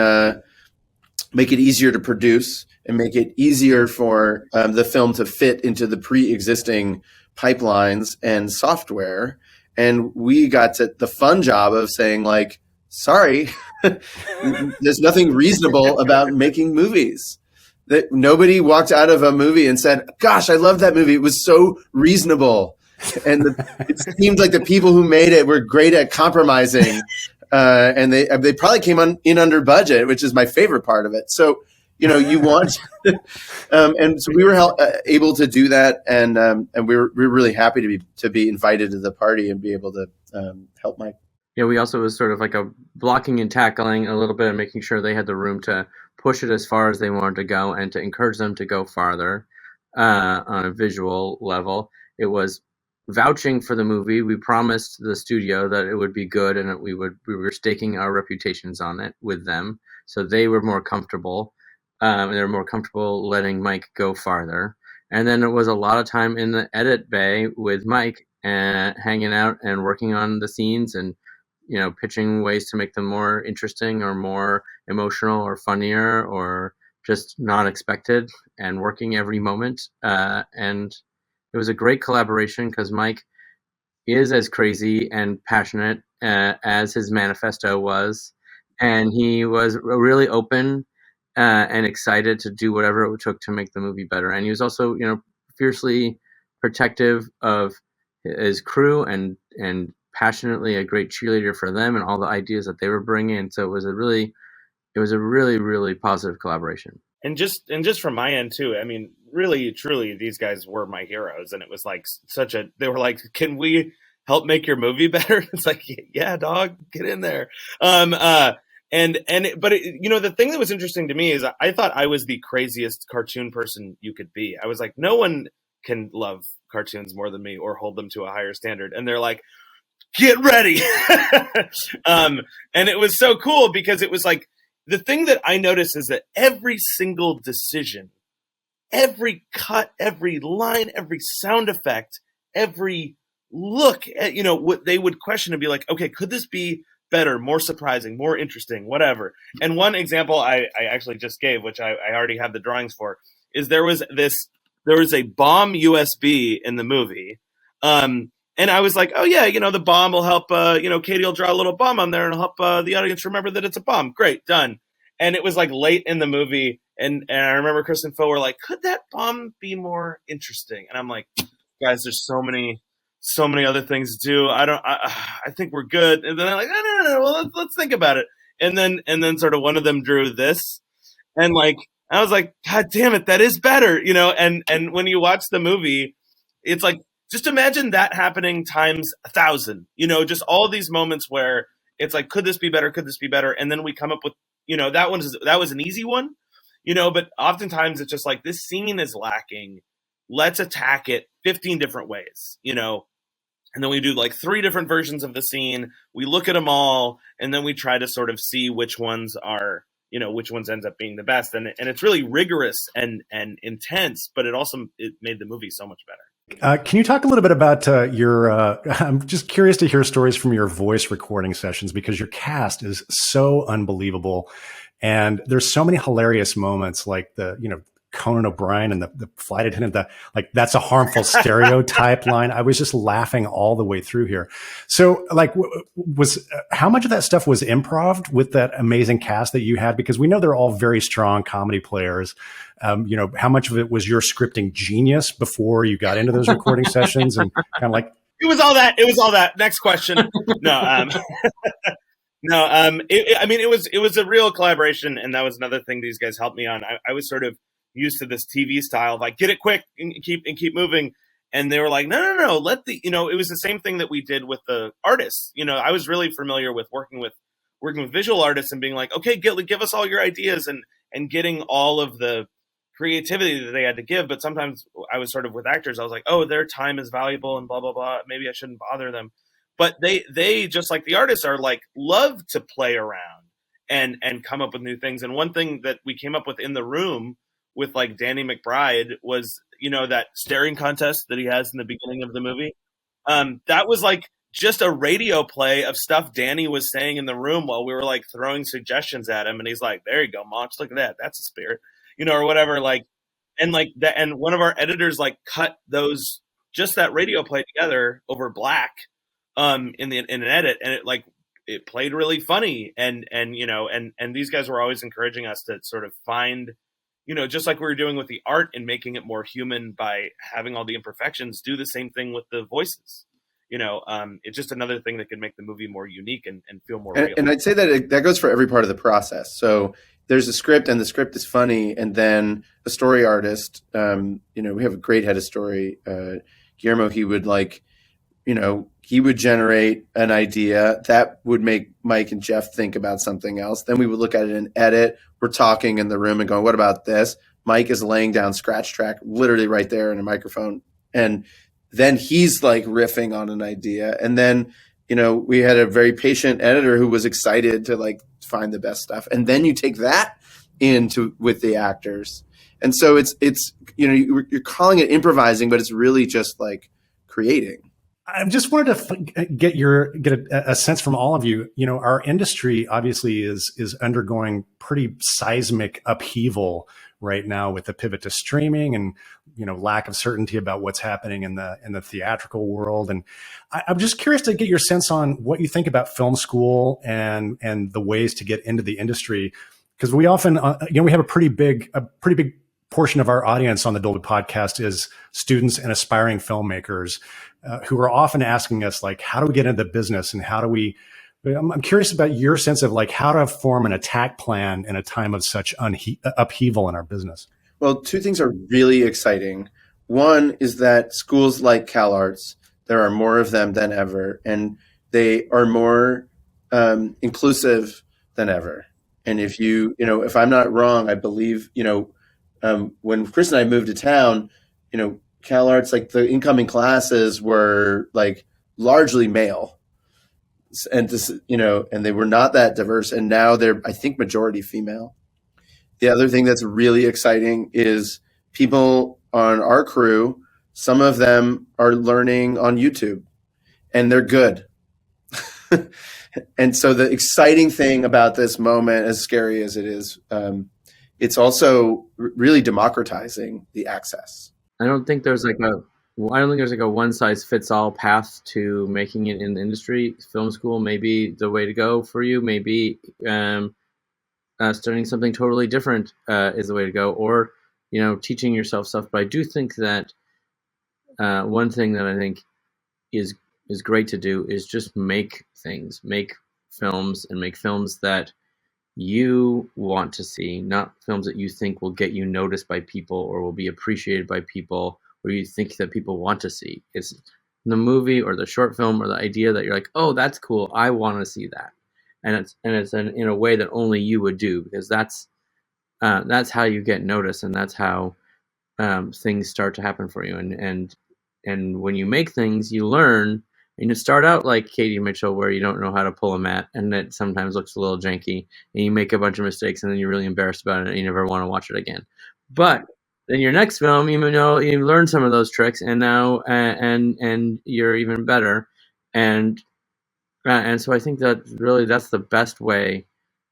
make it easier to produce and make it easier for the film to fit into the pre-existing pipelines and software. And we got the fun job of saying, like, sorry, there's nothing reasonable about making movies. That nobody walked out of a movie and said, gosh, I love that movie. It was so reasonable. And it seemed like the people who made it were great at compromising. And they probably came in under budget, which is my favorite part of it. So, you want, and so we were able to do that. And we're really happy to be invited to the party and be able to help Mike. Yeah, we also was sort of like a blocking and tackling a little bit and making sure they had the room to push it as far as they wanted to go and to encourage them to go farther on a visual level. It was vouching for the movie. We promised the studio that it would be good and that we were staking our reputations on it with them. So they were more comfortable. And they were more comfortable letting Mike go farther. And then it was a lot of time in the edit bay with Mike and hanging out and working on the scenes and, pitching ways to make them more interesting or more emotional or funnier or just not expected, and working every moment. And it was a great collaboration because Mike is as crazy and passionate as his manifesto was. And he was really open and excited to do whatever it took to make the movie better. And he was also, fiercely protective of his crew and passionately a great cheerleader for them and all the ideas that they were bringing. And so it was a really, really positive collaboration. And just from my end too, I mean, really, truly, these guys were my heroes. And it was like they were like, can we help make your movie better? It's like, yeah, dog, get in there. But the thing that was interesting to me is I thought I was the craziest cartoon person you could be. I was like, no one can love cartoons more than me or hold them to a higher standard. And they're like, get ready. And it was so cool because it was like, the thing that I noticed is that every single decision, every cut, every line, every sound effect, every look at, what they would question and be like, okay, could this be better, more surprising, more interesting, whatever. And one example I actually just gave, which I already have the drawings for, is there was a bomb USB in the movie. And I was like, oh yeah, the bomb will help, Katie will draw a little bomb on there and help the audience remember that it's a bomb. Great, done. And it was like late in the movie. And I remember Chris and Phil were like, could that bomb be more interesting? And I'm like, guys, there's so many other things to do. I think we're good. And then they're like, no. Well, let's think about it. And then sort of one of them drew this. And like, I was like, God damn it, that is better. And when you watch the movie, it's like, just imagine that happening times 1,000, just all these moments where it's like, could this be better? Could this be better? And then we come up with, that was an easy one, but oftentimes it's just like, this scene is lacking. Let's attack it 15 different ways, and then we do like 3 different versions of the scene. We look at them all, and then we try to sort of see which ones are, which ones ends up being the best. And it's really rigorous and intense, but it made the movie so much better. Can you talk a little bit about I'm just curious to hear stories from your voice recording sessions, because your cast is so unbelievable. And there's so many hilarious moments, like the, Conan O'Brien and the flight attendant, that's a harmful stereotype line. I was just laughing all the way through here. So like, how much of that stuff was improv with that amazing cast that you had? Because we know they're all very strong comedy players. How much of it was your scripting genius before you got into those recording sessions, and kind of like, it was all that. Next question. No, it was a real collaboration. And that was another thing these guys helped me on. I was sort of used to this TV style of like, get it quick and keep moving. And they were like, no, it was the same thing that we did with the artists. I was really familiar with working with visual artists and being like, okay, give us all your ideas and getting all of the creativity that they had to give. But sometimes I was sort of with actors, I was like, oh, their time is valuable and blah, blah, blah. Maybe I shouldn't bother them. But they just like the artists are like, love to play around and come up with new things. And one thing that we came up with in the room with like Danny McBride was, that staring contest that he has in the beginning of the movie. That was like just a radio play of stuff Danny was saying in the room while we were like throwing suggestions at him. And he's like, there you go, Monch, look at that. That's a spirit, or whatever. And one of our editors like cut just that radio play together over black in an edit. And it played really funny. And these guys were always encouraging us to sort of find, just like we were doing with the art and making it more human by having all the imperfections, do the same thing with the voices. It's just another thing that could make the movie more unique and feel more real. And I'd say that goes for every part of the process. So there's a script, and the script is funny, and then a story artist, we have a great head of story, Guillermo. He would generate an idea that would make Mike and Jeff think about something else. Then we would look at it and edit. We're talking in the room and going, what about this? Mike is laying down scratch track literally right there in a microphone. And then he's like riffing on an idea. And then, we had a very patient editor who was excited to like find the best stuff. And then you take that with the actors. And so it's you're calling it improvising, but it's really just like creating. I just wanted to get a sense from all of you. Our industry obviously is undergoing pretty seismic upheaval right now with the pivot to streaming and, lack of certainty about what's happening in the theatrical world. And I'm just curious to get your sense on what you think about film school and the ways to get into the industry. Because we often, we have a pretty big portion of our audience on the Dolby podcast is students and aspiring filmmakers who are often asking us, like, how do we get into the business, and I'm curious about your sense of like how to form an attack plan in a time of such upheaval in our business. Well, 2 things are really exciting. One is that schools like CalArts There are more of them than ever, and they are more inclusive than ever. And if I'm not wrong, I believe, when Chris and I moved to town, CalArts, like the incoming classes were like largely male, and and they were not that diverse. And now they're, I think, majority female. The other thing that's really exciting is people on our crew, some of them are learning on YouTube, and they're good. And so the exciting thing about this moment, as scary as it is, it's also really democratizing the access. I don't think there's like a one size fits all path to making it in the industry. Film school may be the way to go for you. Maybe studying something totally different is the way to go, or teaching yourself stuff. But I do think that one thing that I think is great to do is just make films, and make films that you want to see, not films that you think will get you noticed by people or will be appreciated by people, or you think that people want to see. It's the movie or the short film or the idea that you're like, oh, that's cool, I want to see that, and it's in a way that only you would do, because that's how you get noticed, and that's how things start to happen for you. And when you make things, you learn. And you start out like Katie Mitchell, where you don't know how to pull a mat, and it sometimes looks a little janky, and you make a bunch of mistakes, and then you're really embarrassed about it, and you never want to watch it again. But then your next film, you learn some of those tricks, and now and you're even better. And so I think that really that's the best way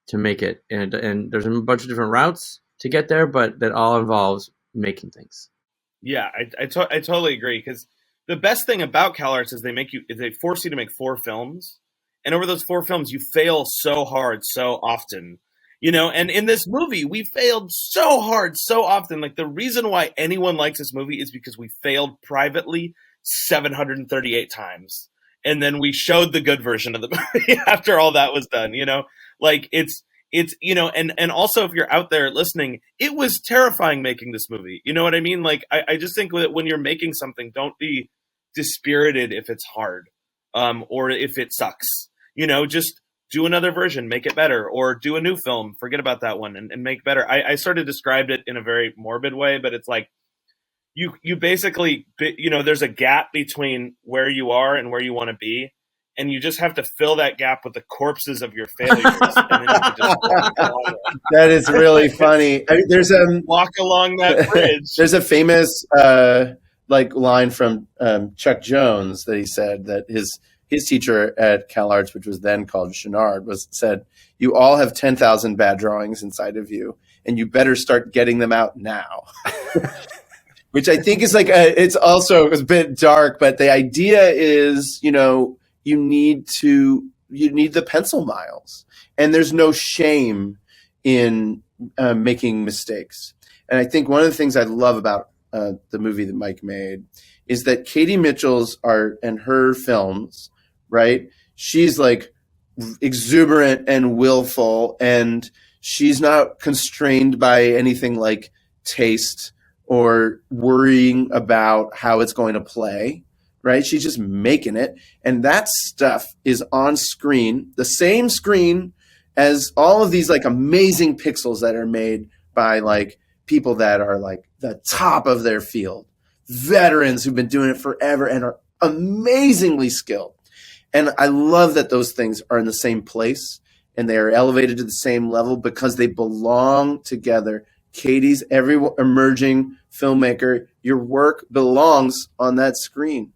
to make it. And there's a bunch of different routes to get there, but that all involves making things. Yeah, I totally agree, because the best thing about CalArts is they force you to make 4 films, and over those 4 films you fail so hard so often, and in this movie we failed so hard so often. Like, the reason why anyone likes this movie is because we failed privately 738 times, and then we showed the good version of the movie after all that was done. Like, it's and also, if you're out there listening, it was terrifying making this movie. You know what I mean? Like, I just think that when you're making something, don't be dispirited if it's hard, or if it sucks. Just do another version, make it better, or do a new film, forget about that one, and make better. I sort of described it in a very morbid way, but it's like you basically, there's a gap between where you are and where you want to be. And you just have to fill that gap with the corpses of your failures. And then you can just that is really funny. There's walk along that bridge. There's a famous line from Chuck Jones that he said that his teacher at CalArts, which was then called Chenard, said, "You all have 10,000 bad drawings inside of you, and you better start getting them out now." Which I think is it's also a bit dark, but the idea is, you need the pencil miles, and there's no shame in making mistakes. And I think one of the things I love about the movie that Mike made is that Katie Mitchell's art and her films, right? She's like exuberant and willful, and she's not constrained by anything like taste or worrying about how it's going to play. Right? She's just making it. And that stuff is on screen, the same screen as all of these amazing pixels that are made by people that are the top of their field, veterans who've been doing it forever and are amazingly skilled. And I love that those things are in the same place and they are elevated to the same level because they belong together. Katie's, every emerging filmmaker, your work belongs on that screen.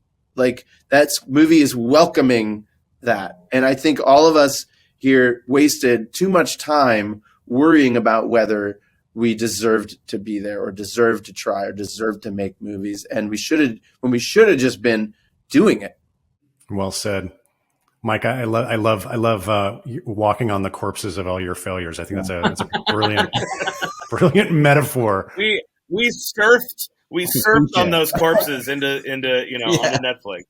That movie is welcoming that. And I think all of us here wasted too much time worrying about whether we deserved to be there or deserved to try or deserved to make movies. And we should have just been doing it. Well said. Mike, I love walking on the corpses of all your failures. I think that's a brilliant metaphor. We surfed on those corpses into onto Netflix.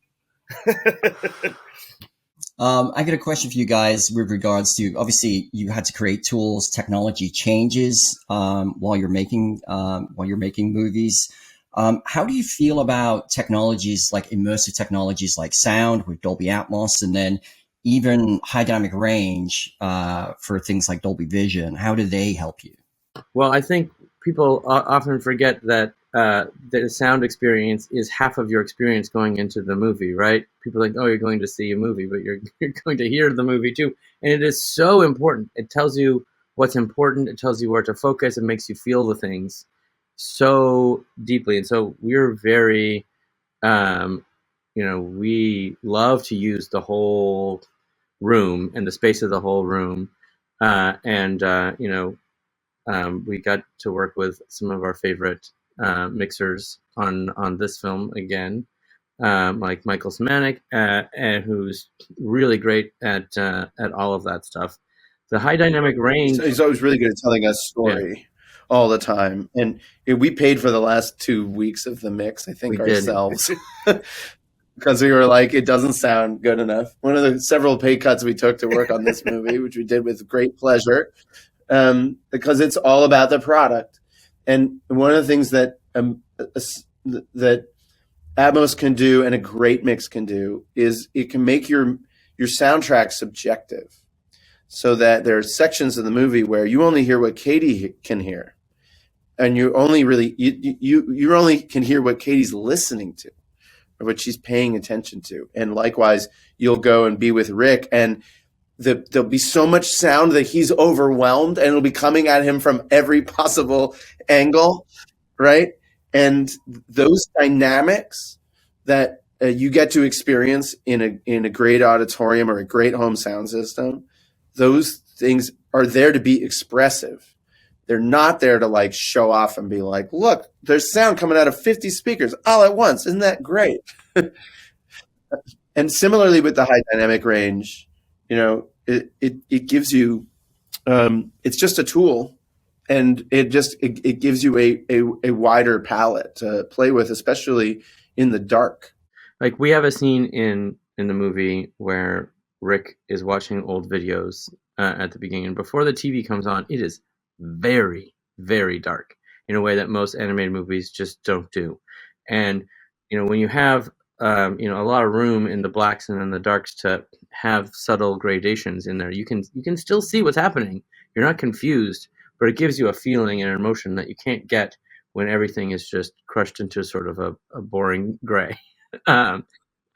I got a question for you guys with regards to, obviously you had to create tools, technology changes while you're making movies. How do you feel about technologies like immersive technologies like sound with Dolby Atmos, and then even high dynamic range for things like Dolby Vision? How do they help you? Well, I think people often forget that the sound experience is half of your experience going into the movie, right? People are like, oh, you're going to see a movie, but you're going to hear the movie too. And it is so important. It tells you what's important. It tells you where to focus. It makes you feel the things so deeply. And so we're very, we love to use the whole room and the space of the whole room. We got to work with some of our favorite mixers on this film again, like Michael Semanek, and who's really great at all of that stuff. The high dynamic range. He's always really good at telling us story all the time, and we paid for the last 2 weeks of the mix, I think, ourselves. Because we were like, it doesn't sound good enough. One of the several pay cuts we took to work on this movie, which we did with great pleasure. Because it's all about the product. And one of the things that that Atmos can do and a great mix can do is it can make your soundtrack subjective, so that there are sections of the movie where you only hear what Katie can hear, and you only really you only can hear what Katie's listening to or what she's paying attention to. And likewise, you'll go and be with Rick, and there'll be so much sound that he's overwhelmed, and it'll be coming at him from every possible angle, right? And those dynamics that you get to experience in a great auditorium or a great home sound system, those things are there to be expressive. They're not there to like show off and be like, look, there's sound coming out of 50 speakers all at once. Isn't that great? And similarly with the high dynamic range, it gives you, it's just a tool, and it gives you a wider palette to play with, especially in the dark. Like we have a scene in the movie where Rick is watching old videos at the beginning. Before the TV comes on, it is very, very dark in a way that most animated movies just don't do. And, when you have, a lot of room in the blacks and in the darks to have subtle gradations in there, you can still see what's happening. You're not confused, but it gives you a feeling and an emotion that you can't get when everything is just crushed into sort of a boring gray. Now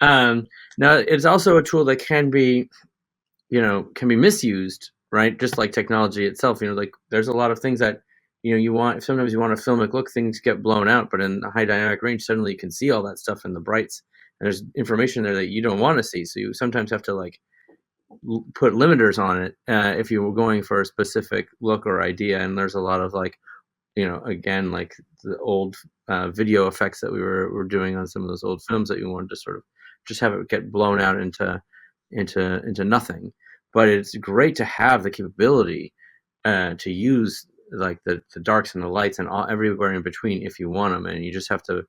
it's also a tool that can be misused, right? Just like technology itself, like there's a lot of things that, sometimes you want a filmic look, things get blown out, but in the high dynamic range, suddenly you can see all that stuff in the brights, and there's information there that you don't want to see. So you sometimes have to like put limiters on it if you were going for a specific look or idea. And there's a lot of like, again, like the old video effects that we were doing on some of those old films that you wanted to sort of just have it get blown out into nothing. But it's great to have the capability to use like the darks and the lights and everywhere in between if you want them, and you just have to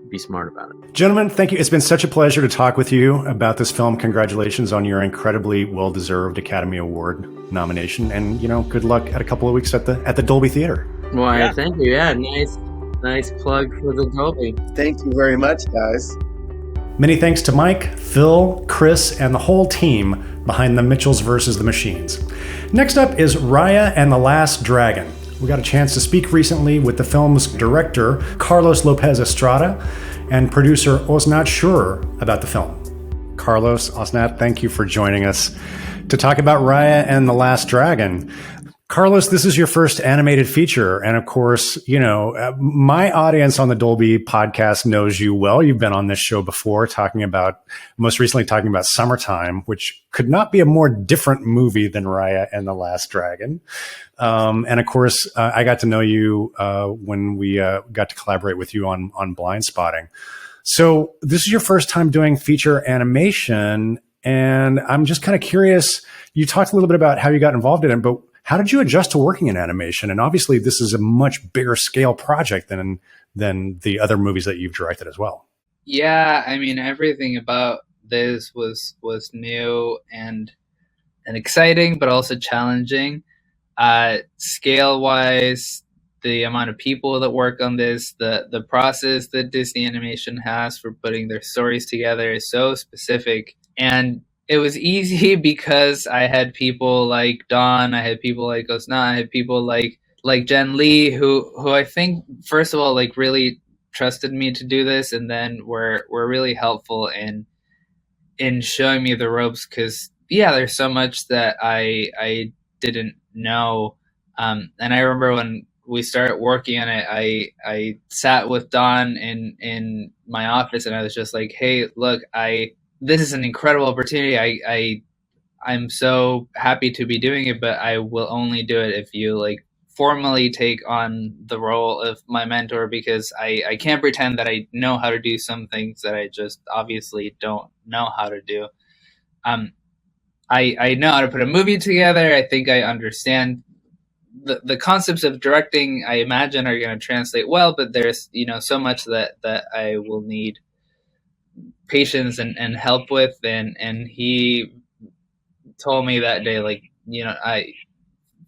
be smart about it. Gentlemen, thank you. It's been such a pleasure to talk with you about this film. Congratulations on your incredibly well-deserved Academy Award nomination, and good luck at a couple of weeks at the Dolby Theater. Well, thank you. Yeah, nice plug for the Dolby. Thank you very much, guys. Many thanks to Mike, Phil, Chris, and the whole team behind the Mitchells vs. the Machines. Next up is Raya and the Last Dragon. We got a chance to speak recently with the film's director, Carlos López Estrada, and producer Osnat Shurer about the film. Carlos, Osnat, thank you for joining us to talk about Raya and the Last Dragon. Carlos, this is your first animated feature. And of course, my audience on the Dolby podcast knows you well. You've been on this show before most recently talking about Summertime, which could not be a more different movie than Raya and the Last Dragon. And of course, I got to know you when we got to collaborate with you on Blind Spotting. So this is your first time doing feature animation. And I'm just kind of curious, you talked a little bit about how you got involved in it, but how did you adjust to working in animation? And obviously, this is a much bigger scale project than the other movies that you've directed as well. Yeah, I mean, everything about this was new and exciting, but also challenging. Scale-wise, the amount of people that work on this, the process that Disney Animation has for putting their stories together is so specific. And it was easy because I had people like Don, I had people like Osnat, I had people like Jen Lee, who I think, first of all, like really trusted me to do this, and then were really helpful in showing me the ropes, because there's so much that I didn't know. And I remember when we started working on it, I sat with Don in my office, and I was just like, hey, look, this is an incredible opportunity. I'm so happy to be doing it, but I will only do it if you like formally take on the role of my mentor, because I can't pretend that I know how to do some things that I just obviously don't know how to do. I know how to put a movie together. I think I understand the concepts of directing, I imagine, are going to translate well, but there's, so much that I will need patience and help with. And he told me that day, like, I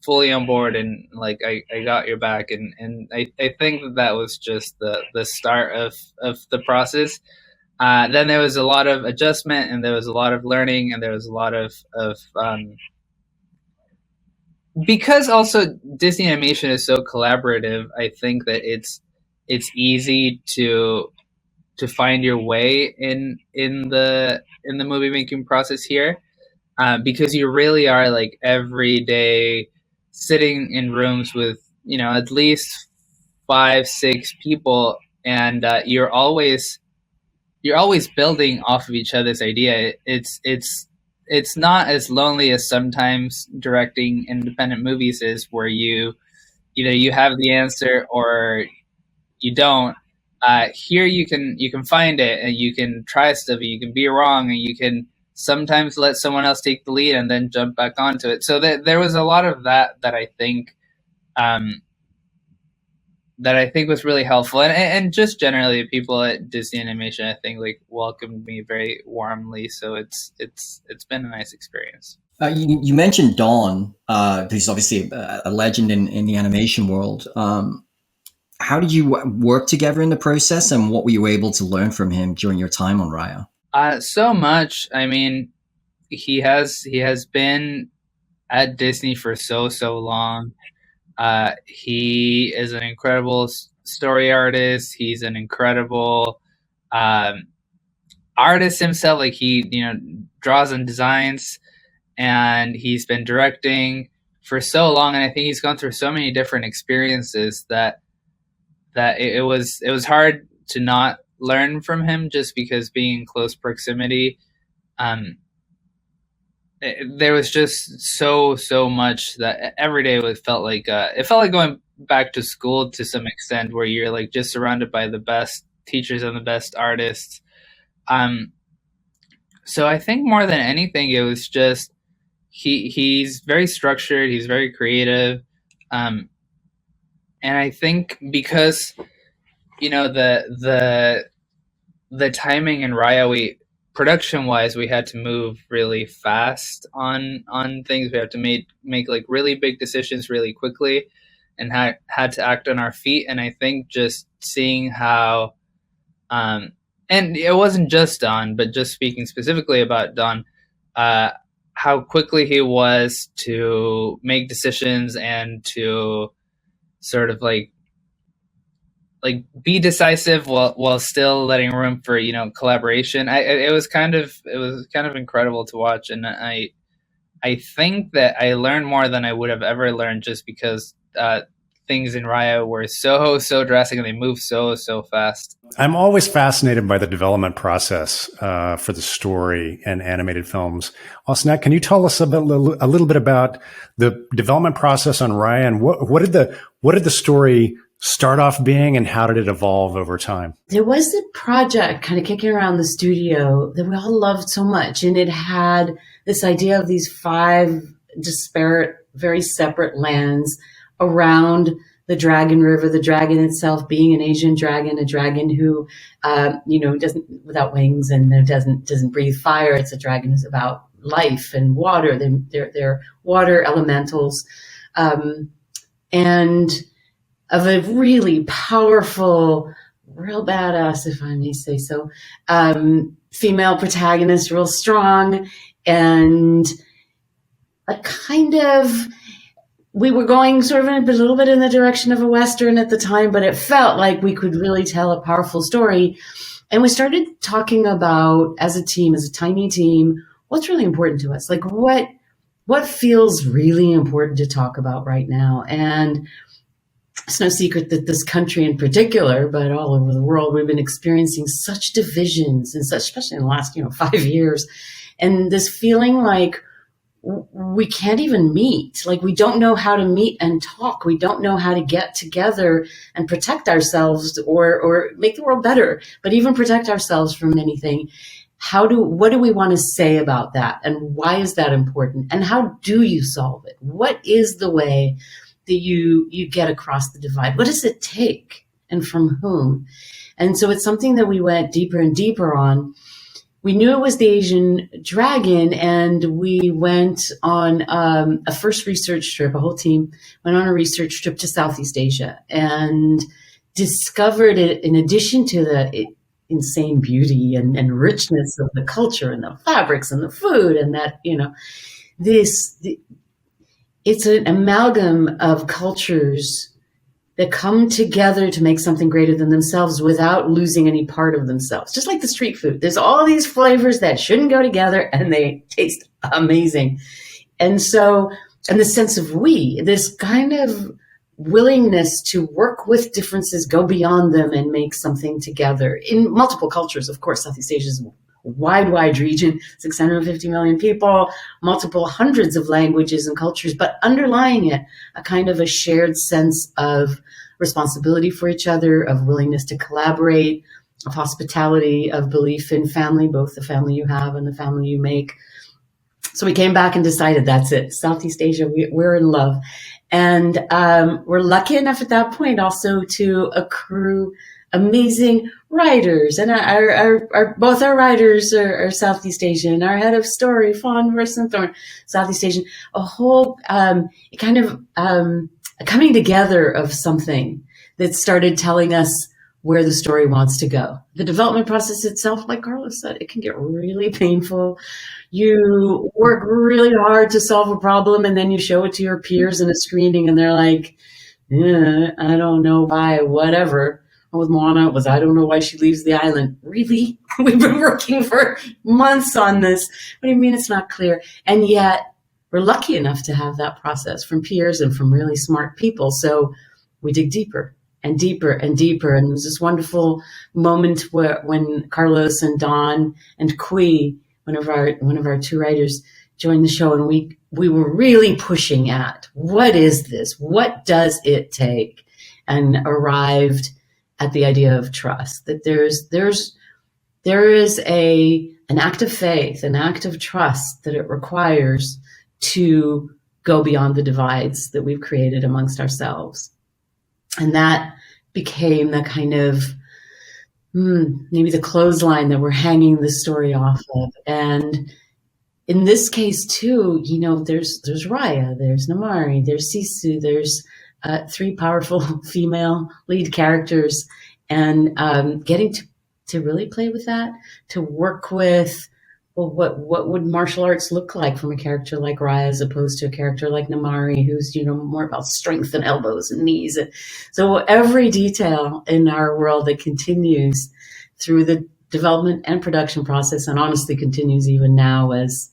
fully on board, and like, I got your back. And I think that was just the start of the process. Then there was a lot of adjustment, and there was a lot of learning, and there was a lot of because also Disney Animation is so collaborative. I think that it's easy to find your way in the movie making process here, because you really are like every day sitting in rooms with at least 5-6 people, and you're always building off of each other's idea. It's not as lonely as sometimes directing independent movies is, where you have the answer or you don't. Here you can find it, and you can try stuff, and you can be wrong, and you can sometimes let someone else take the lead and then jump back onto it. So there was a lot of that I think was really helpful, and just generally people at Disney Animation, I think, like, welcomed me very warmly. So it's been a nice experience. You mentioned Don, who's obviously a legend in the animation world. How did you work together in the process, and what were you able to learn from him during your time on Raya? So much. I mean, he has been at Disney for so long. He is an incredible story artist. He's an incredible artist himself. Like, he draws and designs, and he's been directing for so long. And I think he's gone through so many different experiences that it was hard to not learn from him, just because being in close proximity. There was just so much that every day felt like going back to school to some extent, where you're like just surrounded by the best teachers and the best artists. So I think more than anything, it was just he's very structured, he's very creative, and I think because the timing in Raya, production wise, we had to move really fast on things. We had to make like really big decisions really quickly, and had to act on our feet. And I think just seeing how, and it wasn't just Don, but just speaking specifically about Don, how quickly he was to make decisions and to sort of like be decisive while still letting room for collaboration. It was kind of incredible to watch, and I think that I learned more than I would have ever learned, just because things in Raya were so drastic, and they moved so fast. I'm always fascinated by the development process for the story and animated films. Osnat, can you tell us a little bit about the development process on Raya, and what did the story start off being, and how did it evolve over time? There was a project kind of kicking around the studio that we all loved so much, and it had this idea of these 5 disparate, very separate lands around the Dragon River, the dragon itself being an Asian dragon, a dragon who, doesn't, without wings, and doesn't breathe fire. It's a dragon who's about life and water. They're water elementals. And a really powerful, real badass, if I may say so, female protagonist, real strong, and a kind of, we were going sort of a little bit in the direction of a Western at the time, but it felt like we could really tell a powerful story. And we started talking about, as a team, as a tiny team, what's really important to us? Like what feels really important to talk about right now? And it's no secret that this country in particular, but all over the world, we've been experiencing such divisions and such, especially in the last, 5 years. And this feeling like we can't even meet, like we don't know how to meet and talk. We don't know how to get together and protect ourselves or make the world better, but even protect ourselves from anything. What do we want to say about that? And why is that important? And how do you solve it? What is the way that you get across the divide? What does it take and from whom? And so it's something that we went deeper and deeper on. We knew it was the Asian dragon, and we went on a first research trip, a whole team went on a research trip to Southeast Asia and discovered it, in addition to the insane beauty and richness of the culture and the fabrics and the food and that, it's an amalgam of cultures that come together to make something greater than themselves without losing any part of themselves. Just like the street food. There's all these flavors that shouldn't go together and they taste amazing. And the sense of this kind of willingness to work with differences, go beyond them and make something together in multiple cultures. Of course, Southeast Asia is a wide region, 650 million people, multiple hundreds of languages and cultures, but underlying it, a kind of a shared sense of responsibility for each other, of willingness to collaborate, of hospitality, of belief in family, both the family you have and the family you make. So we came back and decided that's it. Southeast Asia, we're in love. And we're lucky enough at that point also to accrue amazing writers, and both our writers are Southeast Asian. Our head of story, Fawn Versenthorn, Southeast Asian. A whole kind of a coming together of something that started telling us where the story wants to go. The development process itself, like Carlos said, it can get really painful. You work really hard to solve a problem, and then you show it to your peers in a screening, and they're like, I don't know why, whatever. With Moana was, I don't know why she leaves the island. Really? We've been working for months on this. What do you mean it's not clear? And yet we're lucky enough to have that process from peers and from really smart people. So we dig deeper and deeper and deeper. And there's this wonderful moment when Carlos and Don and Kui, one of our two writers, joined the show, and we were really pushing at, what is this? What does it take? And arrived at the idea of trust, that there is an act of faith, an act of trust that it requires to go beyond the divides that we've created amongst ourselves. And that became the kind of maybe the clothesline that we're hanging the story off of. And in this case too, there's Raya, there's Namari, there's Sisu, there's 3 powerful female lead characters, and getting to really play with that, to work with, well, what would martial arts look like from a character like Raya as opposed to a character like Namari, who's more about strength and elbows and knees. So every detail in our world that continues through the development and production process, and honestly continues even now as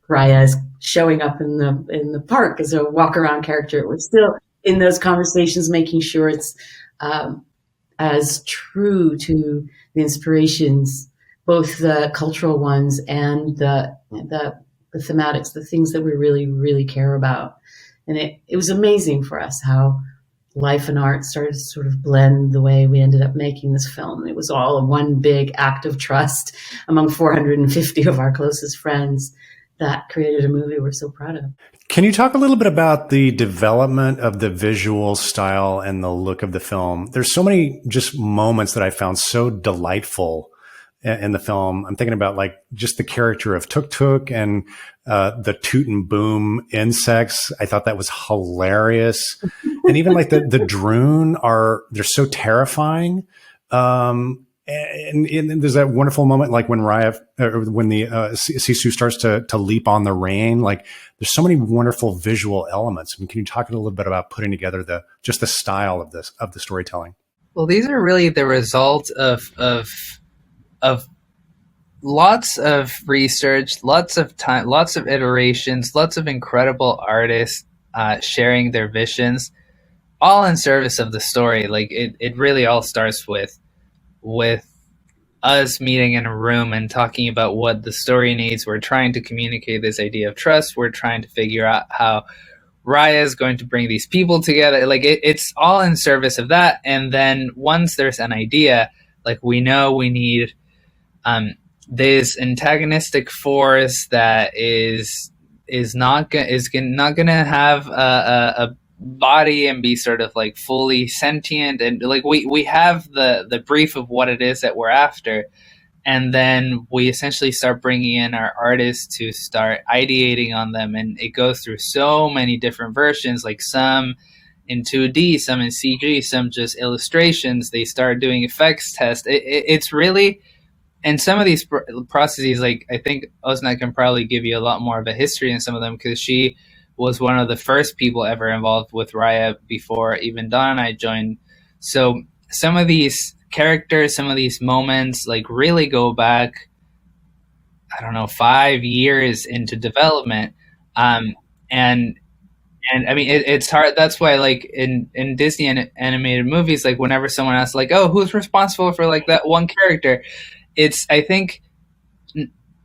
Raya is showing up in the park as a walk around character. We're still in those conversations, making sure it's as true to the inspirations, both the cultural ones and the thematics, the things that we really, really care about. And it was amazing for us how life and art started to sort of blend the way we ended up making this film. It was all one big act of trust among 450 of our closest friends that created a movie we're so proud of. Can you talk a little bit about the development of the visual style and the look of the film? There's so many just moments that I found so delightful in the film. I'm thinking about like just the character of Tuk Tuk and the toot and boom insects. I thought that was hilarious. and even like the Droon they're so terrifying. And there's that wonderful moment, like when Raya, when the Sisu starts to leap on the rain. Like, there's so many wonderful visual elements. I mean, can you talk a little bit about putting together the style of the storytelling? Well, these are really the result of lots of research, lots of time, lots of iterations, lots of incredible artists sharing their visions, all in service of the story. Like it really all starts with us meeting in a room and talking about what the story needs. We're trying to communicate this idea of trust. We're trying to figure out how Raya is going to bring these people together. Like it's all in service of that. And then once there's an idea, like we know we need this antagonistic force that is not going to have a body and be sort of like fully sentient, and like we have the brief of what it is that we're after, and then we essentially start bringing in our artists to start ideating on them, and it goes through so many different versions, like some in 2D, some in CG, some just illustrations. They start doing effects tests. It's really, and some of these processes, like I think Osnat can probably give you a lot more of a history in some of them, because she was one of the first people ever involved with Raya before even Don and I joined. So some of these characters, some of these moments, like really go back, I don't know, 5 years into development. And I mean, it's hard. That's why, like in Disney animated movies, like whenever someone asks, like, "Oh, who's responsible for like that one character?" It's, I think,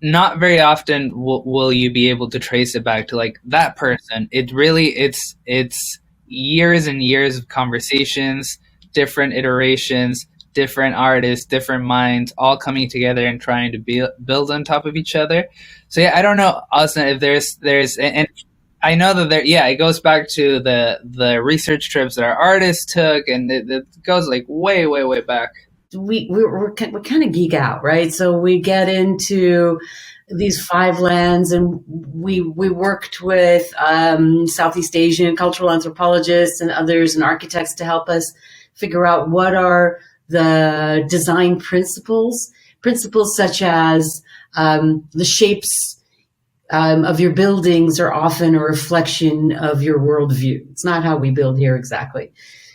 not very often will you be able to trace it back to like that person. It really, it's years and years of conversations, different iterations, different artists, different minds, all coming together and trying to build on top of each other. So yeah, I don't know, Austin, if there's and I know that it goes back to the research trips that our artists took, and it goes like way back. We kind of geek out, right? So we get into these 5 lands, and we worked with Southeast Asian cultural anthropologists and others and architects to help us figure out what are the design principles such as the shapes of your buildings are often a reflection of your worldview. It's not how we build here exactly.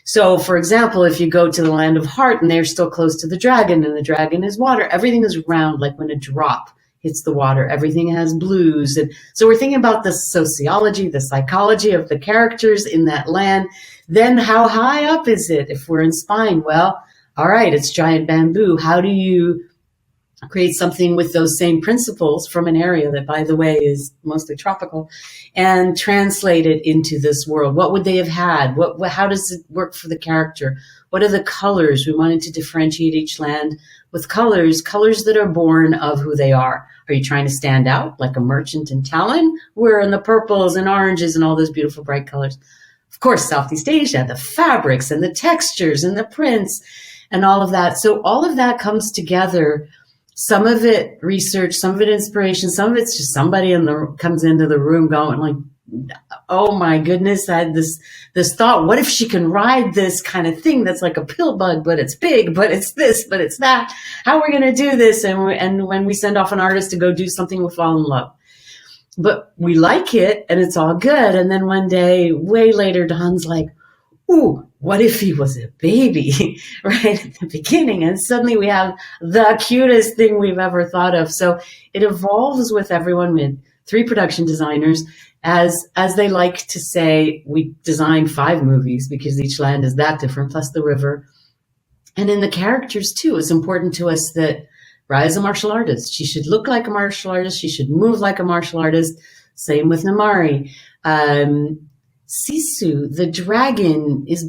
So, for example, if you go to the land of Heart and they're still close to the dragon, and the dragon is water, everything is round, like when a drop hits the water, everything has blues. And so we're thinking about the sociology, the psychology of the characters in that land. Then how high up is it? If we're in Spine, well, all right, it's giant bamboo. How do you create something with those same principles from an area that, by the way, is mostly tropical, and translate it into this world? What would they have had? How does it work for the character? What are the colors? We wanted to differentiate each land with colors that are born of who they are. Are you trying to stand out like a merchant in Talon? We're in the purples and oranges and all those beautiful bright colors. Of course, Southeast Asia, the fabrics and the textures and the prints and all of that. So all of that comes together. Some of it research, some of it inspiration, some of it's just somebody comes into the room going like, oh my goodness, I had this thought, what if she can ride this kind of thing that's like a pill bug, but it's big, but it's this, but it's that. How are we going to do this? And when we send off an artist to go do something, we'll fall in love. But we like it and it's all good. And then one day, way later, Don's like, ooh, what if he was a baby right at the beginning? And suddenly we have the cutest thing we've ever thought of. So it evolves with everyone. We had 3 production designers. As they like to say, we designed 5 movies because each land is that different, plus the river. And in the characters, too, it's important to us that Raya is a martial artist. She should look like a martial artist. She should move like a martial artist. Same with Namari. Sisu, the dragon, is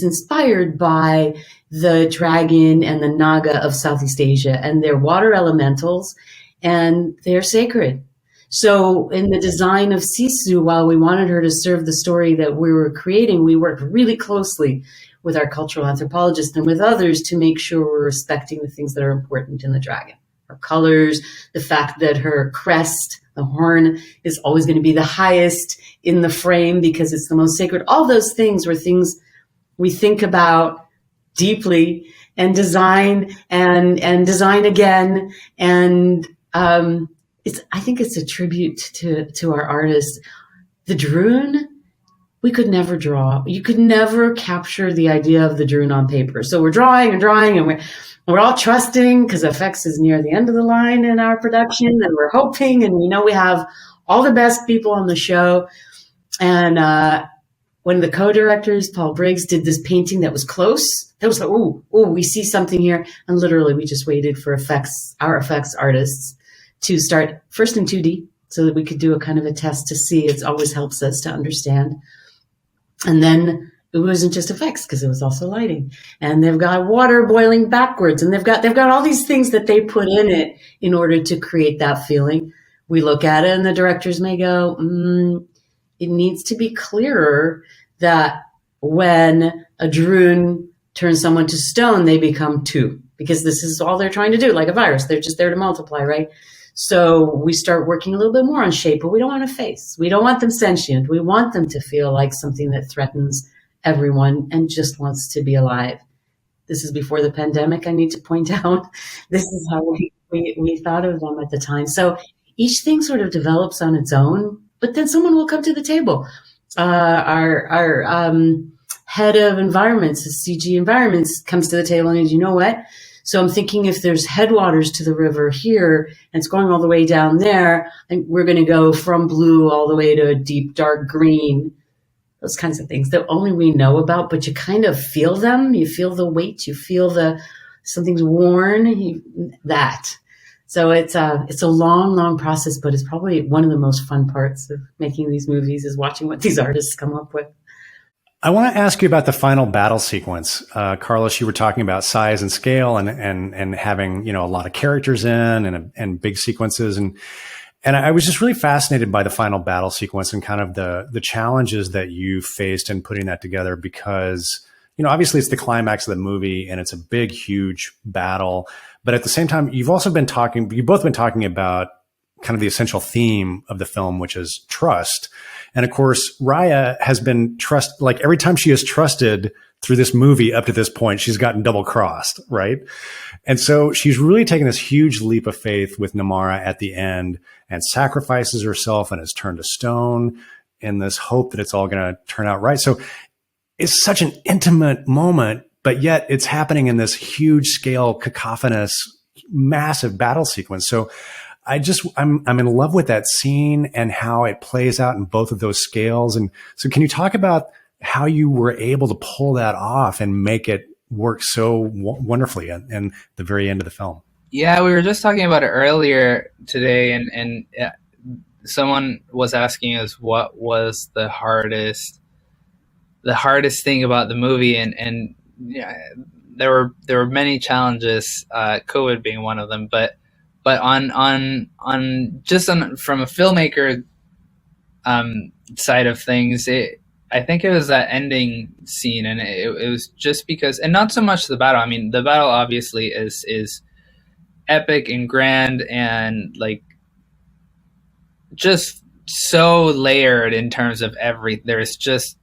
inspired by the dragon and the naga of Southeast Asia, and they're water elementals, and they're sacred. So in the design of Sisu, while we wanted her to serve the story that we were creating, we worked really closely with our cultural anthropologist and with others to make sure we're respecting the things that are important in the dragon. her colors, the fact that her crest, the horn, is always going to be the highest in the frame because it's the most sacred. All those things were things we think about deeply and design and design again. And I think it's a tribute to our artists. The drone, we could never draw. You could never capture the idea of the drone on paper. So we're drawing and drawing, and we're all trusting because effects is near the end of the line in our production, and we're hoping, and we know we have all the best people on the show. And when the co-directors, Paul Briggs, did this painting that was close, that was like, oh, we see something here. And literally we just waited for our effects artists to start first in 2D so that we could do a kind of a test to see. It always helps us to understand. And then it wasn't just effects because it was also lighting. And they've got water boiling backwards, and they've got all these things that they put in it in order to create that feeling. We look at it and the directors may go, it needs to be clearer that when a drone turns someone to stone, they become two, because this is all they're trying to do, like a virus. They're just there to multiply, right? So we start working a little bit more on shape, but we don't want a face. We don't want them sentient. We want them to feel like something that threatens everyone and just wants to be alive. This is before the pandemic, I need to point out. This is how we thought of them at the time. So each thing sort of develops on its own, but then someone will come to the table. Our head of environments, CG environments, comes to the table and goes, you know what? So I'm thinking if there's headwaters to the river here and it's going all the way down there, and we're going to go from blue all the way to a deep dark green. Those kinds of things that only we know about, but you kind of feel them. You feel the weight. You feel something's worn. That. So it's a long process, but it's probably one of the most fun parts of making these movies is watching what these artists come up with. I want to ask you about the final battle sequence. Carlos, you were talking about size and scale and having, a lot of characters in and big sequences. And I was just really fascinated by the final battle sequence and kind of the challenges that you faced in putting that together, because, obviously it's the climax of the movie and it's a big, huge battle. But at the same time, you've both been talking about kind of the essential theme of the film, which is trust. And of course, Raya has been like every time she has trusted through this movie up to this point, she's gotten double crossed, right? And so she's really taken this huge leap of faith with Namara at the end and sacrifices herself and is turned to stone in this hope that it's all going to turn out right. So it's such an intimate moment, but yet it's happening in this huge scale, cacophonous, massive battle sequence. So I'm in love with that scene and how it plays out in both of those scales. And so can you talk about how you were able to pull that off and make it work so wonderfully in the very end of the film? Yeah, we were just talking about it earlier today, and someone was asking us what was the hardest thing about the movie, and yeah, there were many challenges, COVID being one of them, but from a filmmaker side of things, I think it was that ending scene, and it was just because, and not so much the battle. I mean, the battle obviously is epic and grand and like just so layered in terms of there's just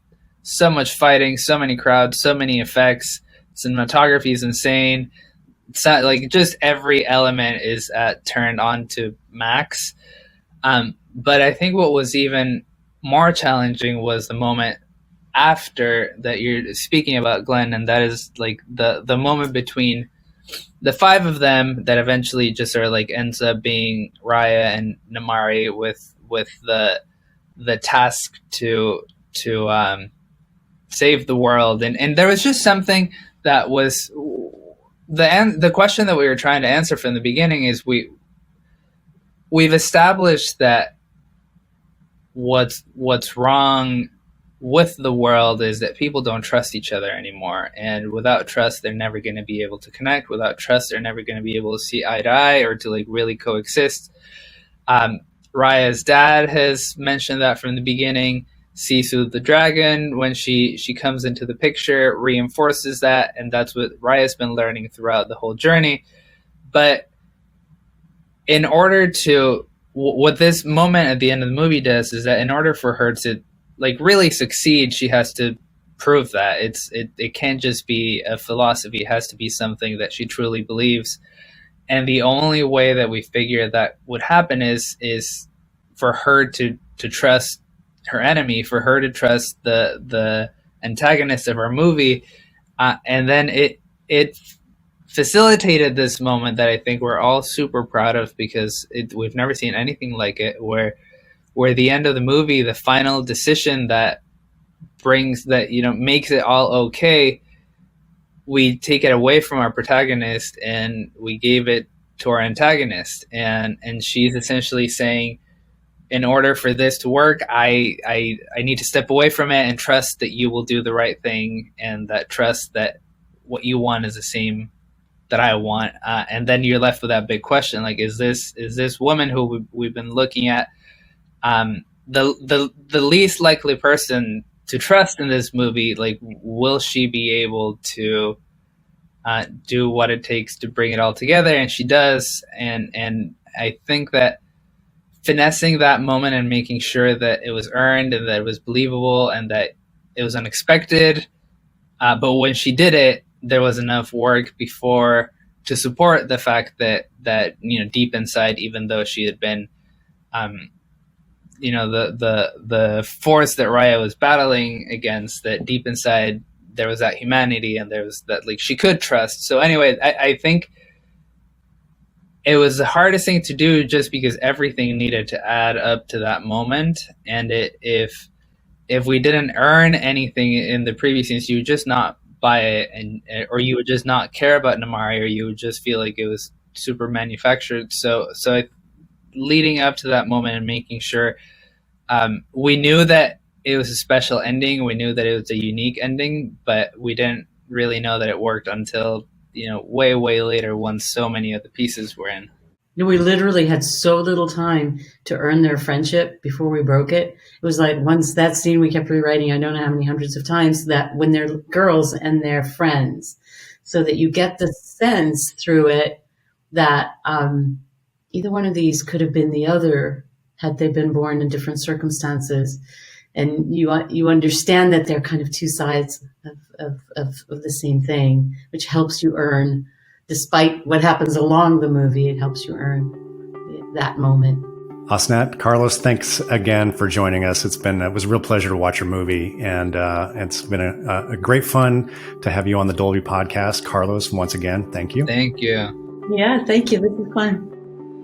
so much fighting, so many crowds, so many effects. Cinematography is insane. It's not, like, just every element is turned on to max. But I think what was even more challenging was the moment after that you're speaking about, Glenn, and that is like the moment between the five of them that eventually just sort of like ends up being Raya and Namari with the task to save the world, and there was just something that was the question that we were trying to answer from the beginning is we've established that what's wrong with the world is that people don't trust each other anymore, and without trust they're never going to be able to connect. Without trust they're never going to be able to see eye to eye or to like really coexist. Raya's dad has mentioned that from the beginning. Sisu the dragon, when she comes into the picture, reinforces that, and that's what Raya's been learning throughout the whole journey. But in order to, what this moment at the end of the movie does is that in order for her to like really succeed, she has to prove that it can't just be a philosophy. It has to be something that she truly believes. And the only way that we figure that would happen is for her to trust her enemy, for her to trust the antagonist of our movie. And then it facilitated this moment that I think we're all super proud of, because we've never seen anything like it, where the end of the movie, the final decision that brings that, makes it all okay, we take it away from our protagonist and we gave it to our antagonist. And she's essentially saying, in order for this to work, I need to step away from it and trust that you will do the right thing, and that trust that what you want is the same that I want. And then you're left with that big question, like, is this woman who we've been looking at the least likely person to trust in this movie? Like, will she be able to do what it takes to bring it all together? And she does. And I think that finessing that moment and making sure that it was earned and that it was believable and that it was unexpected, but when she did it, there was enough work before to support the fact that deep inside, even though she had been the force that Raya was battling against, that deep inside there was that humanity and there was that, like, she could trust. So anyway, I think it was the hardest thing to do, just because everything needed to add up to that moment. And if we didn't earn anything in the previous scenes, you would just not buy it, or you would just not care about Namari, or you would just feel like it was super manufactured. So leading up to that moment and making sure we knew that it was a special ending, we knew that it was a unique ending, but we didn't really know that it worked until way later, once so many of the pieces were in. We literally had so little time to earn their friendship before we broke it. It was like, once that scene, we kept rewriting, I don't know how many hundreds of times, that when they're girls and they're friends, so that you get the sense through it that either one of these could have been the other had they been born in different circumstances. And you understand that they're kind of two sides of the same thing, which helps you earn, despite what happens along the movie, it helps you earn that moment. Osnat, Carlos, thanks again for joining us. It was a real pleasure to watch your movie, and it's been a great fun to have you on the Dolby podcast. Carlos, once again, thank you. Thank you. Yeah, thank you. This is fun.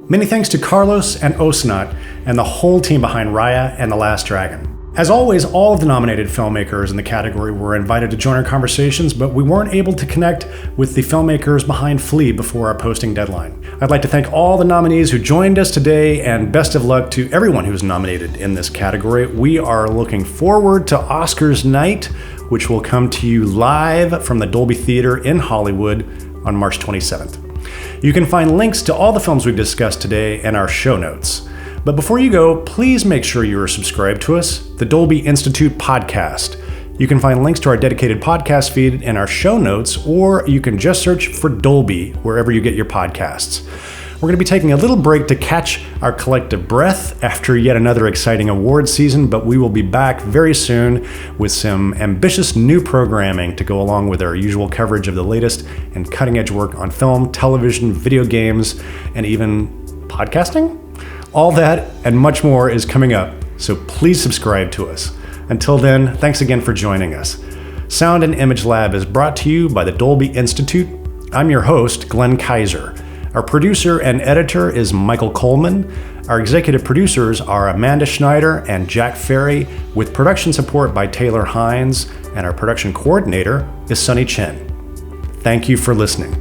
Many thanks to Carlos and Osnat and the whole team behind Raya and The Last Dragon. As always, all of the nominated filmmakers in the category were invited to join our conversations, but we weren't able to connect with the filmmakers behind Flea before our posting deadline. I'd like to thank all the nominees who joined us today, and best of luck to everyone who's nominated in this category. We are looking forward to Oscars night, which will come to you live from the Dolby Theater in Hollywood on March 27th. You can find links to all the films we've discussed today in our show notes. But before you go, please make sure you are subscribed to us, the Dolby Institute podcast. You can find links to our dedicated podcast feed in our show notes, or you can just search for Dolby wherever you get your podcasts. We're going to be taking a little break to catch our collective breath after yet another exciting award season, but we will be back very soon with some ambitious new programming to go along with our usual coverage of the latest and cutting-edge work on film, television, video games, and even podcasting? All that and much more is coming up, so please subscribe to us. Until then, thanks again for joining us. Sound and Image Lab is brought to you by the Dolby Institute. I'm your host, Glenn Kaiser. Our producer and editor is Michael Coleman. Our executive producers are Amanda Schneider and Jack Ferry, with production support by Taylor Hines, and our production coordinator is Sunny Chen. Thank you for listening.